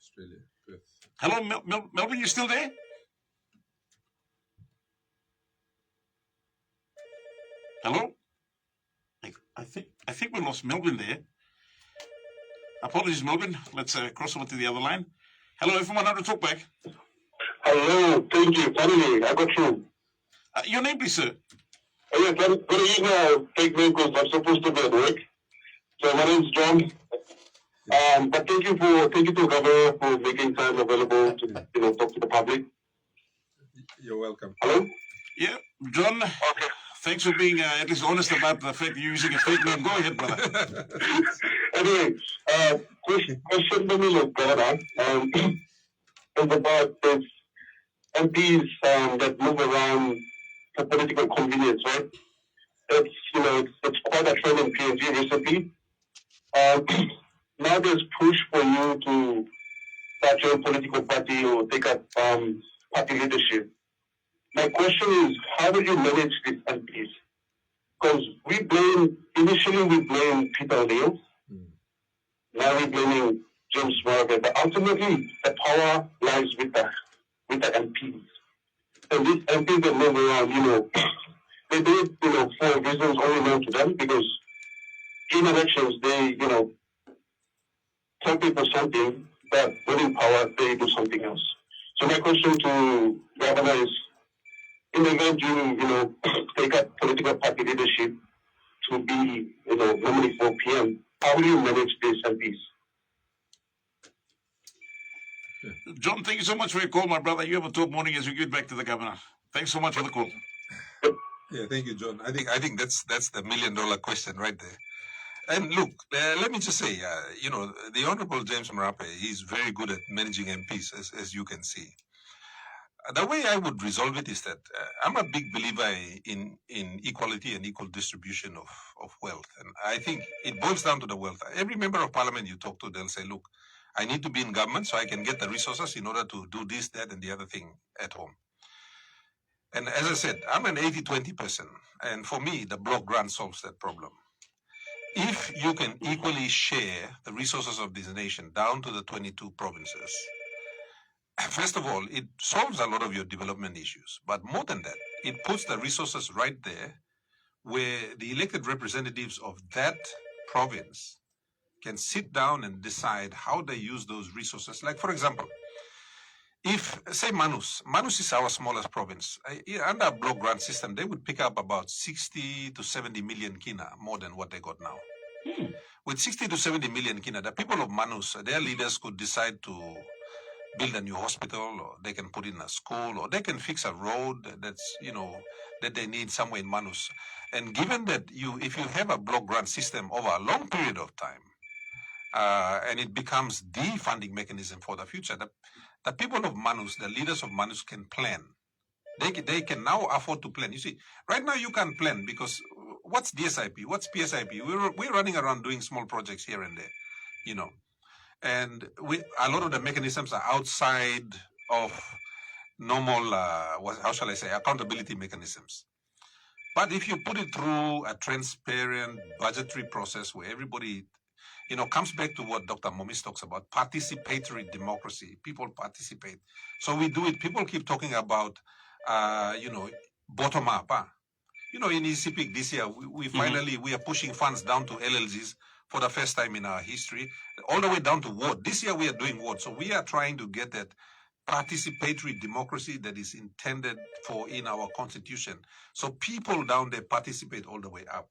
Australia, Perth. Hello, Melbourne, you still there? Hello? I think we lost Melbourne there. Apologies, Melbourne. Let's cross over to the other line. Hello, FM100 Talkback. Hello, thank you. Finally, I got through. Your name, please, sir? Yes, I'm going to use my fake name because I'm supposed to be at work. So my name's John. But thank you to Governor for making time available to talk to the public. You're welcome. Hello? Yeah, John. Okay. Thanks for being at least honest about the fact that you're using a fake name. Go ahead, brother. Anyway, question to me, Governor, is about this MPs that move around for political convenience, right? It's quite a trend in PNG recently. Now there's push for you to start your own political party or take up party leadership. My question is, how do you manage these MPs? Because initially we blame Peter O'Neill. Now we're blaming James Marape. But ultimately, the power lies with the MPs. And these MPs that move around, they do it, for reasons only known to them, because in elections, they, tell people something, but when in power, they do something else. So my question to Governor is, in the event you take up political party leadership to be, nominee for PM, how will you manage these MPs? John, thank you so much for your call, my brother. You have a top morning as we get back to the Governor. Thanks so much for the call. Yeah, thank you, John. I think that's the $1 million question right there. And look, let me just say, the Honorable James Marape, he's very good at managing MPs, as you can see. The way I would resolve it is that I'm a big believer in equality and equal distribution of wealth. And I think it boils down to the wealth. Every member of parliament you talk to, they'll say, look, I need to be in government so I can get the resources in order to do this, that, and the other thing at home. And as I said, I'm an 80-20 person. And for me, the block grant solves that problem. If you can equally share the resources of this nation down to the 22 provinces, first of all, it solves a lot of your development issues. But more than that, it puts the resources right there where the elected representatives of that province can sit down and decide how they use those resources. Like, for example, if, say, Manus is our smallest province. Under a block grant system, they would pick up about 60 to 70 million kina, more than what they got now. With 60 to 70 million kina, the people of Manus, their leaders could decide to build a new hospital, or they can put in a school, or they can fix a road that's, that they need somewhere in Manus. And given that if you have a block grant system over a long period of time, and it becomes the funding mechanism for the future, the people of Manus, the leaders of Manus can plan. They can now afford to plan. You see, right now you can't plan because what's DSIP? What's PSIP? We're running around doing small projects here and there, and a lot of the mechanisms are outside of normal, how shall I say, accountability mechanisms. But if you put it through a transparent budgetary process where everybody, comes back to what Dr. Momis talks about, participatory democracy. People participate. So we do it. People keep talking about, bottom up. In Sepik this year, we finally, we are pushing funds down to LLGs for the first time in our history, all the way down to ward. This year we are doing ward. So we are trying to get that participatory democracy that is intended for in our constitution. So people down there participate all the way up.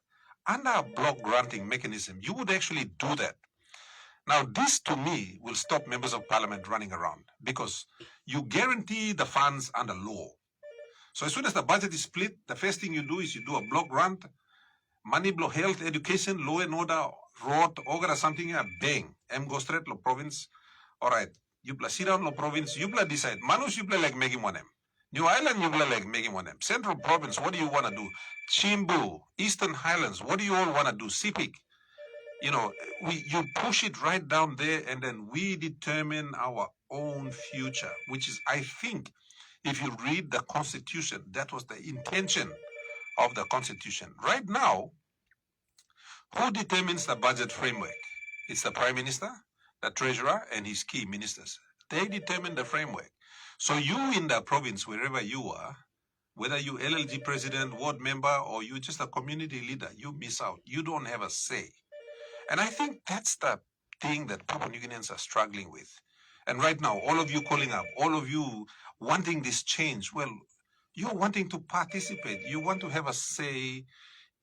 Under a block granting mechanism, you would actually do that. Now, this to me will stop members of parliament running around because you guarantee the funds under law. So as soon as the budget is split, the first thing you do is you do a block grant, money block, health, education, law and order, road, ogara something, bang, go Stret, lo province. All right, you sit down, lo province, you decide. Manus, you like making one. New Island, you like making one. Central province, what do you want to do? Chimbu, Eastern Highlands, what do you all want to do? Sepik. You push it right down there and then we determine our own future, which is, I think, if you read the Constitution, that was the intention of the Constitution. Right now, who determines the budget framework? It's the Prime Minister, the Treasurer, and his key ministers. They determine the framework. So you in the province, wherever you are, whether you LLG president, ward member, or you just a community leader, you miss out. You don't have a say. And I think that's the thing that Papua New Guineans are struggling with. And right now, all of you calling up, all of you wanting this change, well, you're wanting to participate. You want to have a say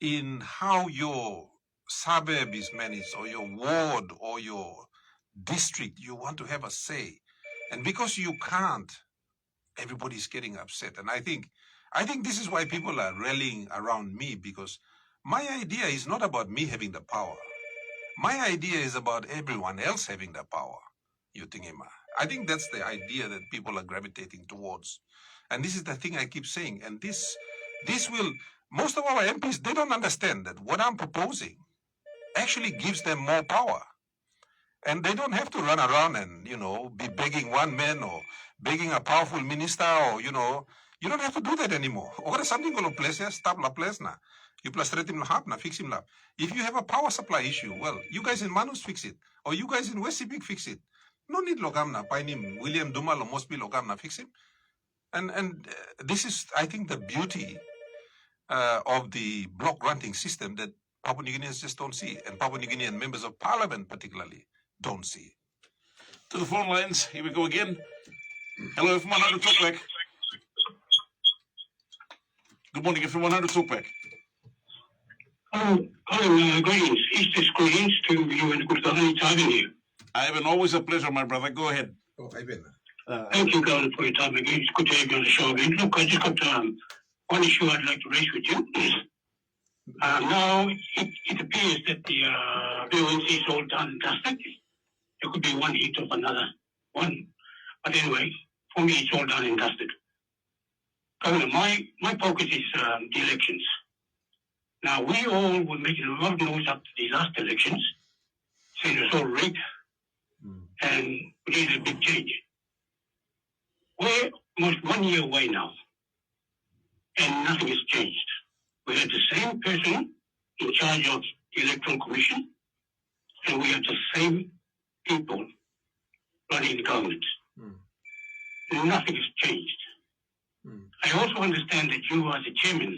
in how your suburb is managed, or your ward, or your district. You want to have a say. And because you can't, everybody's getting upset. And I think this is why people are rallying around me, because my idea is not about me having the power. My idea is about everyone else having the power. I think that's the idea that people are gravitating towards. And this is the thing I keep saying. And this will, most of our MPs, they don't understand that what I'm proposing actually gives them more power. And they don't have to run around and, be begging one man or begging a powerful minister or, you don't have to do that anymore. Or something going to place here, stop la place na. You plastrate him na, fix him la. If you have a power supply issue, well, you guys in Manus fix it. Or you guys in West Sepik fix it. No need logam na, painim, William Dumal or Mosby logam na, fix him. And this is, I think, the beauty of the block granting system that Papua New Guineans just don't see. And Papua New Guinean members of parliament particularly don't see. To the phone lines, here we go again. Hello, FM100 Talkback. Good morning, FM100 Talkback. Hello, greetings. Easter's greetings to you and good time here. Ivan, always a pleasure, my brother. Go ahead. Oh, Ivan. Thank you, Governor, for your time again. It's good to have you on the show again. Look, I just got one issue I'd like to raise with you. Now, it appears that the VoNC is all done and dusted. There could be one hit of another one. But anyway, for me, it's all done and dusted. Governor, my focus is the elections. Now, we all were making a lot of noise up to the last elections, saying it was all rigged, and we needed a big change. We're almost 1 year away now, and nothing has changed. We have the same person in charge of the Electoral Commission, and we have the same people running the government. nothing has changed. I also understand that you, as the chairman of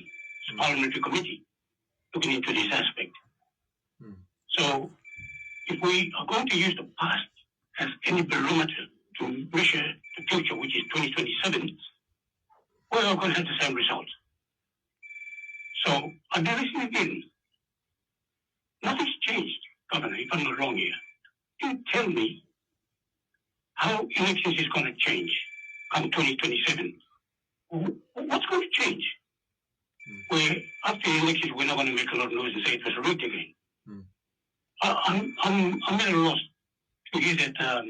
the parliamentary committee, looking into this aspect. So, if we are going to use the past as any barometer to measure the future, which is 2027, we're all going to have the same result. So, I'm listening again. Nothing's changed, Governor, if I'm not wrong here. You tell me how elections is going to change come 2027. What's going to change? Where after the elections, we're not going to make a lot of noise and say it was rigged again. I'm at a loss to hear that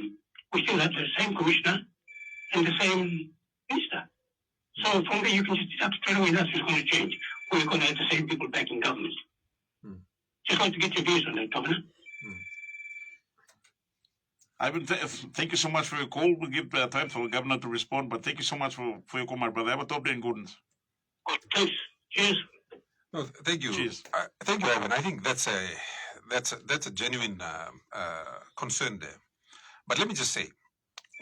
we still have the same commissioner and the same minister. So from there, you can just deduct straight away that's what's going to change. We're going to have the same people back in government. Just like to get your views on that, Governor. Ivan, thank you so much for your call. We'll give time for the governor to respond, but thank you so much for your call, my brother. Have a top day in Gordon's. Good, thanks. Cheers. No, thank you. Cheers. Thank you, Ivan. I think that's a genuine concern there. But let me just say,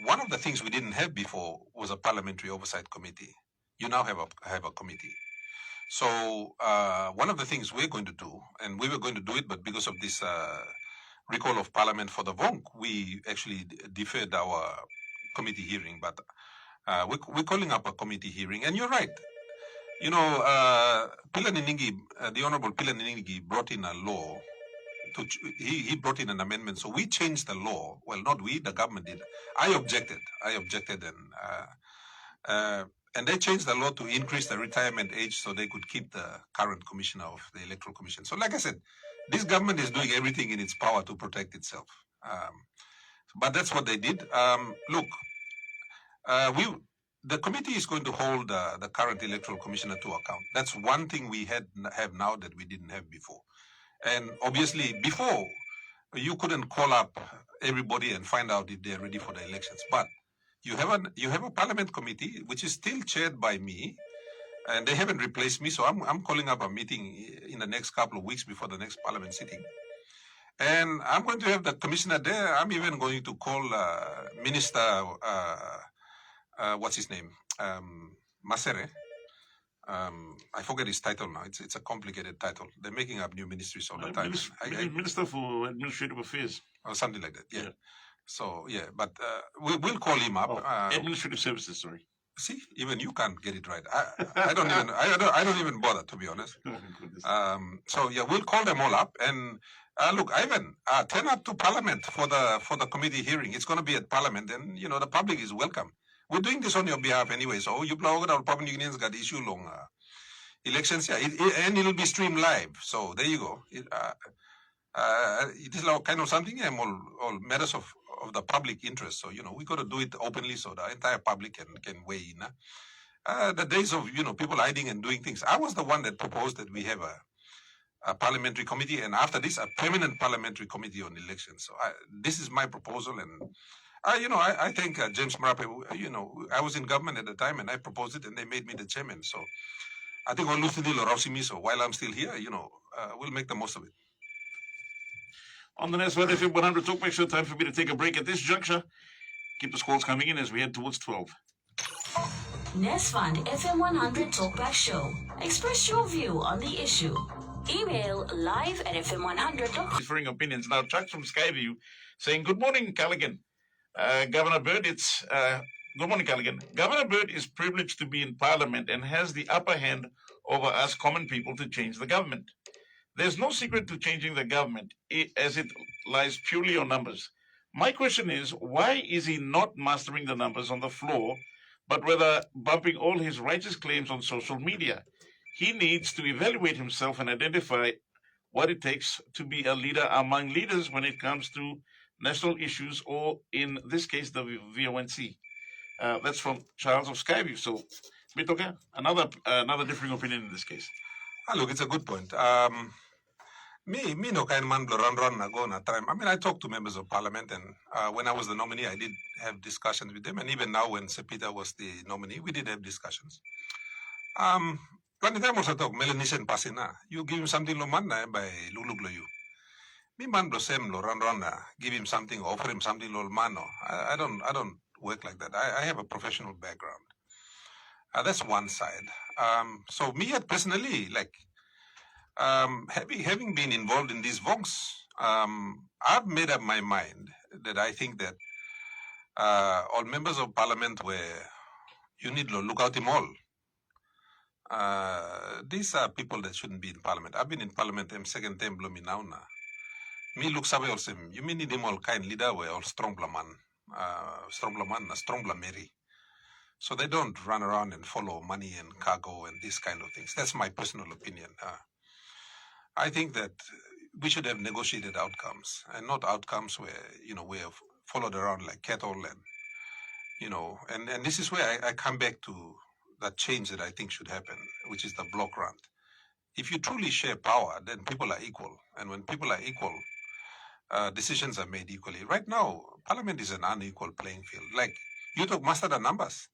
one of the things we didn't have before was a parliamentary oversight committee. You now have a committee. So one of the things we're going to do, and we were going to do it, but because of this recall of parliament for the VoNC, we actually deferred our committee hearing. But we're calling up a committee hearing, and you're right. You know, the Honorable Pila Niningi brought in a law. He brought in an amendment, so we changed the law. Well, not we, the government did. I objected, and they changed the law to increase the retirement age so they could keep the current commissioner of the Electoral Commission. So, like I said, this government is doing everything in its power to protect itself. But that's what they did. Look, the committee is going to hold the current Electoral Commissioner to account. That's one thing we have now that we didn't have before. And obviously, before, you couldn't call up everybody and find out if they're ready for the elections. But you have a parliament committee, which is still chaired by me, and they haven't replaced me. So I'm calling up a meeting in the next couple of weeks before the next parliament sitting. And I'm going to have the commissioner there. I'm even going to call Minister, what's his name? Masere. I forget his title now. It's a complicated title. They're making up new ministries all the time. Minister for Administrative Affairs. Or something like that, yeah. So, yeah, but we'll call him up. Administrative Services, sorry. See, even you can't get it right. I don't even bother, to be honest. So, yeah, we'll call them all up. And look, Ivan, turn up to Parliament for the committee hearing. It's going to be at Parliament, and, you know, the public is welcome. We're doing this on your behalf anyway, so you blog our Papua New Guineans got issue long elections, yeah, and it'll be streamed live. So there you go. It is kind of something all matters of the public interest. So, you know, we got to do it openly so the entire public can weigh in. The days of, you know, people hiding and doing things. I was the one that proposed that we have a parliamentary committee, and after this, a permanent parliamentary committee on elections. So this is my proposal, and you know, I think James Marape, you know, I was in government at the time and I proposed it and they made me the chairman. So I think so while I'm still here, you know, we'll make the most of it. On the NASFUND FM100 Talkback Show, time for me to take a break at this juncture. Keep the calls coming in as we head towards 12. NASFUND FM100 Talkback Show. Express your view on the issue. Email live@fm100.com. Differing opinions. Now, Chuck from Skyview saying, good morning, Cullighan. Governor Bird, good morning, Cullighan. Governor Bird is privileged to be in Parliament and has the upper hand over us common people to change the government. There's no secret to changing the government, as it lies purely on numbers. My question is, why is he not mastering the numbers on the floor, but rather bumping all his righteous claims on social media? He needs to evaluate himself and identify what it takes to be a leader among leaders when it comes to national issues, or in this case, the VoNC. That's from Charles of Skyview. So, Mitoka, another differing opinion in this case. Look, it's a good point. Me no kind man run ago na time. I mean, I talked to members of parliament, and when I was the nominee, I did have discussions with them, and even now when Sepik was the nominee, we did have discussions. When the time also talk, Melanesian Pasina, you give him something lo man by Luluglo you. Me man lo sem lo run give him something, offer him something lo mano. I don't work like that. I have a professional background. That's one side. So me personally, like, having been involved in these VoNCs, I've made up my mind that I think that all members of parliament where you need to look out them all. These are people that shouldn't be in parliament. I've been in parliament second term blow me now. Me look sabe also. You mean need them all kind leader where all strong man, strong Mary. So they don't run around and follow money and cargo and these kind of things. That's my personal opinion. I think that we should have negotiated outcomes and not outcomes where, we have followed around like cattle and, and this is where I come back to that change that I think should happen, which is the block grant. If you truly share power, then people are equal. And when people are equal, decisions are made equally. Right now, parliament is an unequal playing field. Like, you talk master the numbers.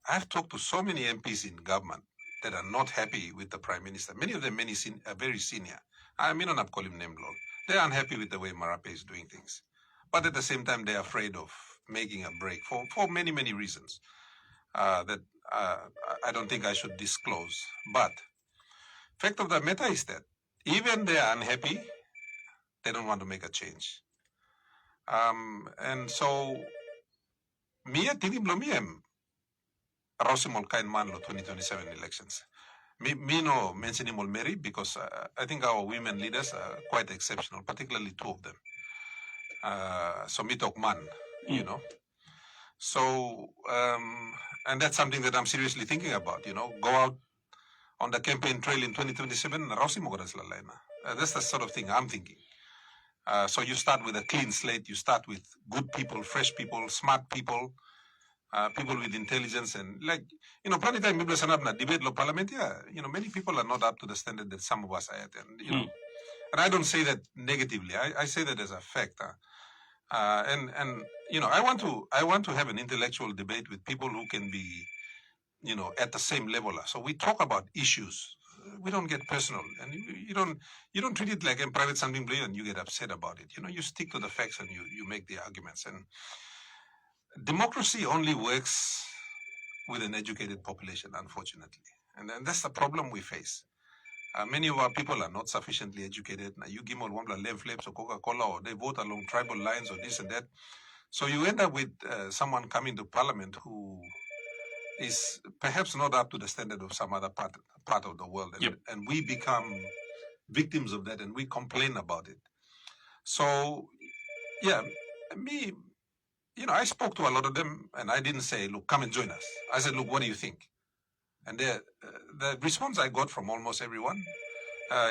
I've talked to so many MPs in government that are not happy with the Prime Minister. Many of them are very senior. I mean, not call him name law. They're unhappy with the way Marape is doing things. But at the same time, they're afraid of making a break for many, many reasons that I don't think I should disclose. But fact of the matter is that even they are unhappy, they don't want to make a change. And so, me thinking blomiem Rosimol kain man lo 2027 elections. Me no mentioning Mary because I think our women leaders are quite exceptional, particularly two of them. So me talk man, So, and that's something that I'm seriously thinking about, go out on the campaign trail in 2027. That's the sort of thing I'm thinking. So you start with a clean slate, you start with good people, fresh people, smart people, people with intelligence and plenty time people stand up in a debate lo parliament, many people are not up to the standard that some of us are at. And, and I don't say that negatively. I say that as a fact. And I want to have an intellectual debate with people who can be, at the same level. So we talk about issues. We don't get personal, and you don't treat it like a private something and you get upset about it. You stick to the facts and you make the arguments. And democracy only works with an educated population, unfortunately, and that's the problem we face. Many of our people are not sufficiently educated. Now you give them one flaps or Coca-Cola, or they vote along tribal lines or this and that. So you end up with someone coming to parliament who is perhaps not up to the standard of some other part of the world. And we become victims of that and we complain about it. So, me, I spoke to a lot of them and I didn't say, look, come and join us. I said, look, what do you think? And the response I got from almost everyone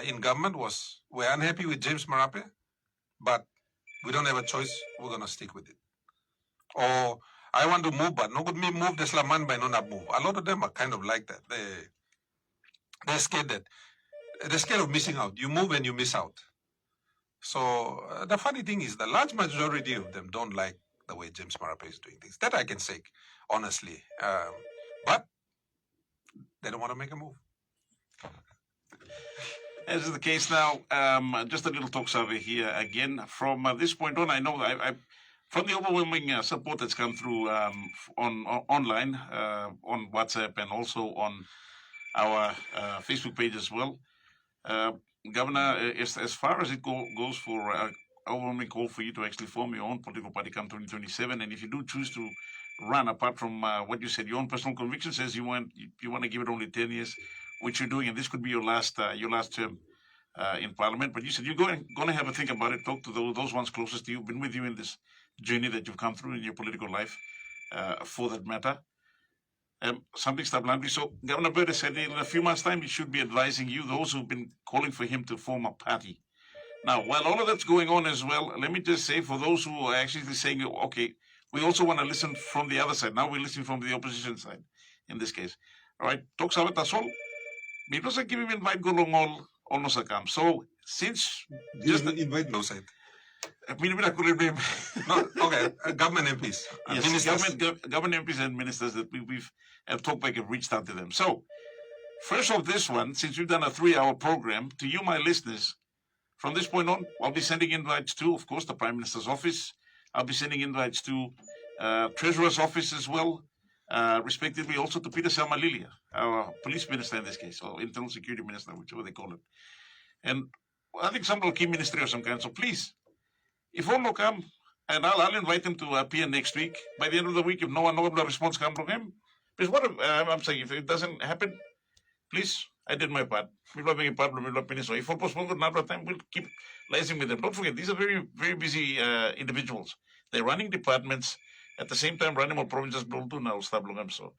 in government was, we're unhappy with James Marape, but we don't have a choice. We're going to stick with it. Or I want to move, but no good me move the slaman by not move. A lot of them are kind of like that. They're scared they're scared of missing out. You move and you miss out. So the funny thing is the large majority of them don't like the way James Marape is doing things. That I can say, honestly. But they don't want to make a move. As is the case now, just a little talk survey here again. From this point on, I know from the overwhelming support that's come through online, on WhatsApp and also on our Facebook page as well, Governor, as far as it goes for overwhelming call for you to actually form your own political party come 2027, and if you do choose to run, apart from what you said, your own personal conviction says you want to give it only 10 years, which you're doing, and this could be your last term in Parliament. But you said you're going to have a think about it. Talk to those ones closest to you, been with you in this journey that you've come through in your political life, for that matter. Something stop bluntly. So Governor Bird has said in a few months' time he should be advising you, those who've been calling for him to form a party. Now, while all of that's going on as well, let me just say, for those who are actually saying, okay, we also want to listen from the other side. Now we're listening from the opposition side, in this case. All right, talk about that all. Because I give him invite go along all no sakam. So since just invite no side. No, okay, government MPs, yes, ministers. Government MPs and ministers that we've Talkback have reached out to them. So first of this one, since we've done a 3-hour program, to you, my listeners, from this point on, I'll be sending invites to, of course, the Prime Minister's office. I'll be sending invites to Treasurer's Office as well, respectively, also to Peter Salmalilia, our Police Minister in this case, or Internal Security Minister, whichever they call it. And I think some key ministry of some kind. So please, if all will come, and I'll invite him to appear next week. By the end of the week, if no response comes from him, because what I'm saying, if it doesn't happen, please, I did my part. People are making part of the so if we postpone another time, we'll keep liaising with them. Don't forget, these are very, very busy individuals. They're running departments at the same time running more provinces. So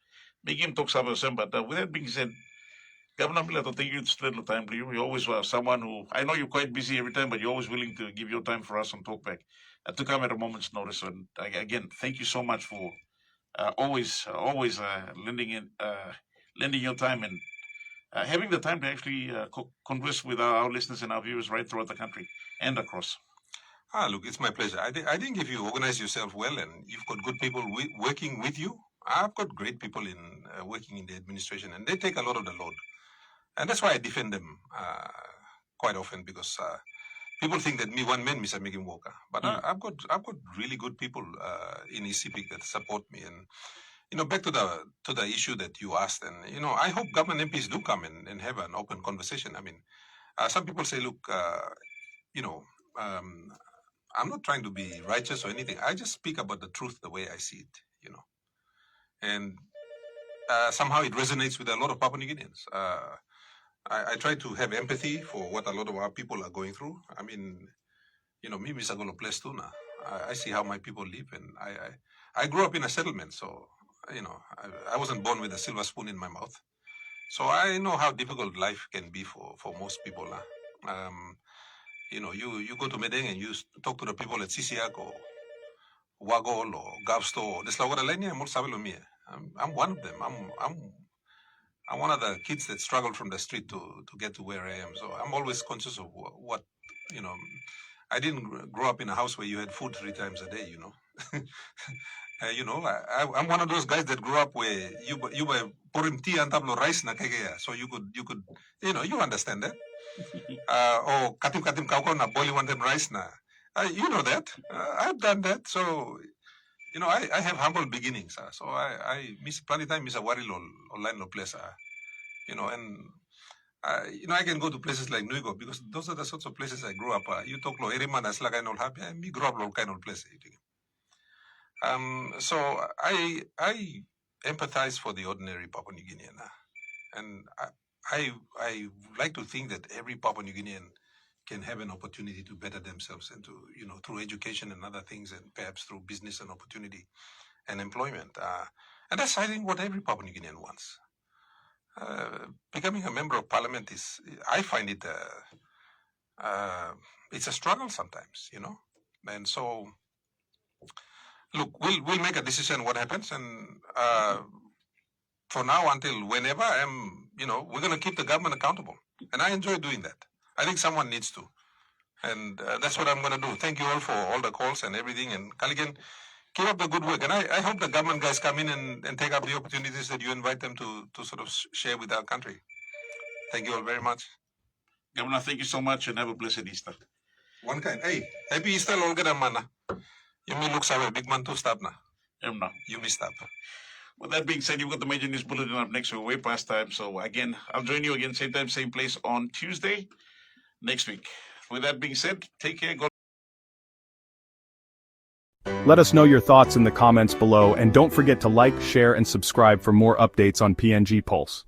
make him talk about some. But with that being said, Governor Miller, to take you to straight time, you always were someone who, I know you're quite busy every time, but you're always willing to give your time for us on Talkback to come at a moment's notice. And again, thank you so much for always lending your time and having the time to actually converse with our listeners and our viewers right throughout the country and across. Look, it's my pleasure. I think if you organize yourself well and you've got good people working with you, I've got great people in working in the administration, and they take a lot of the load. And that's why I defend them quite often, because people think that me one man, Mr. Megan Walker, but I've got really good people in Sepik that support me. And back to the issue that you asked, and I hope government MPs do come and have an open conversation. I mean, some people say, look, I'm not trying to be righteous or anything. I just speak about the truth the way I see it, and somehow it resonates with a lot of Papua New Guineans. I try to have empathy for what a lot of our people are going through. I mean, me, Mr. Golo Plestuna, I see how my people live, and I grew up in a settlement, so, I wasn't born with a silver spoon in my mouth. So I know how difficult life can be for most people. You go to Medeng and you talk to the people at Sisiak or Wagol or Gavsto. I'm one of them. I'm one of the kids that struggle from the street to get to where I am. So I'm always conscious of what I didn't grow up in a house where you had food 3 times a day. I'm one of those guys that grew up where you were pouring tea and tablo rice na kegea. So you could you understand that. Or katim kaukau na boiling one time rice na. You know that. I've done that. So I have humble beginnings. So I miss plenty time miss a warilo online no place. And I can go to places like Nuigo because those are the sorts of places I grew up. You talk lo eriman as like I know happy. Me grow up lo kind of place. So I empathize for the ordinary Papua New Guinean, and I like to think that every Papua New Guinean can have an opportunity to better themselves and to through education and other things, and perhaps through business and opportunity and employment. And that's, I think, what every Papua New Guinean wants. Becoming a member of parliament I find it it's a struggle sometimes, and so. Look, we'll make a decision what happens, and for now until whenever we're going to keep the government accountable, and I enjoy doing that. I think someone needs to, and that's what I'm going to do. Thank you all for all the calls and everything, and Cullighan, keep up the good work, and I hope the government guys come in and take up the opportunities that you invite them to sort of share with our country. Thank you all very much. Governor, thank you so much, and have a blessed Easter. One kind. Hey, happy Easter, Olga Mana. You may look a big man to stop now. You missed up. With that being said, you've got the major news bulletin up next. We're way past time. So again, I'll join you again, same time, same place on Tuesday next week. With that being said, take care. Let us know your thoughts in the comments below, and don't forget to like, share, and subscribe for more updates on PNG Pulse.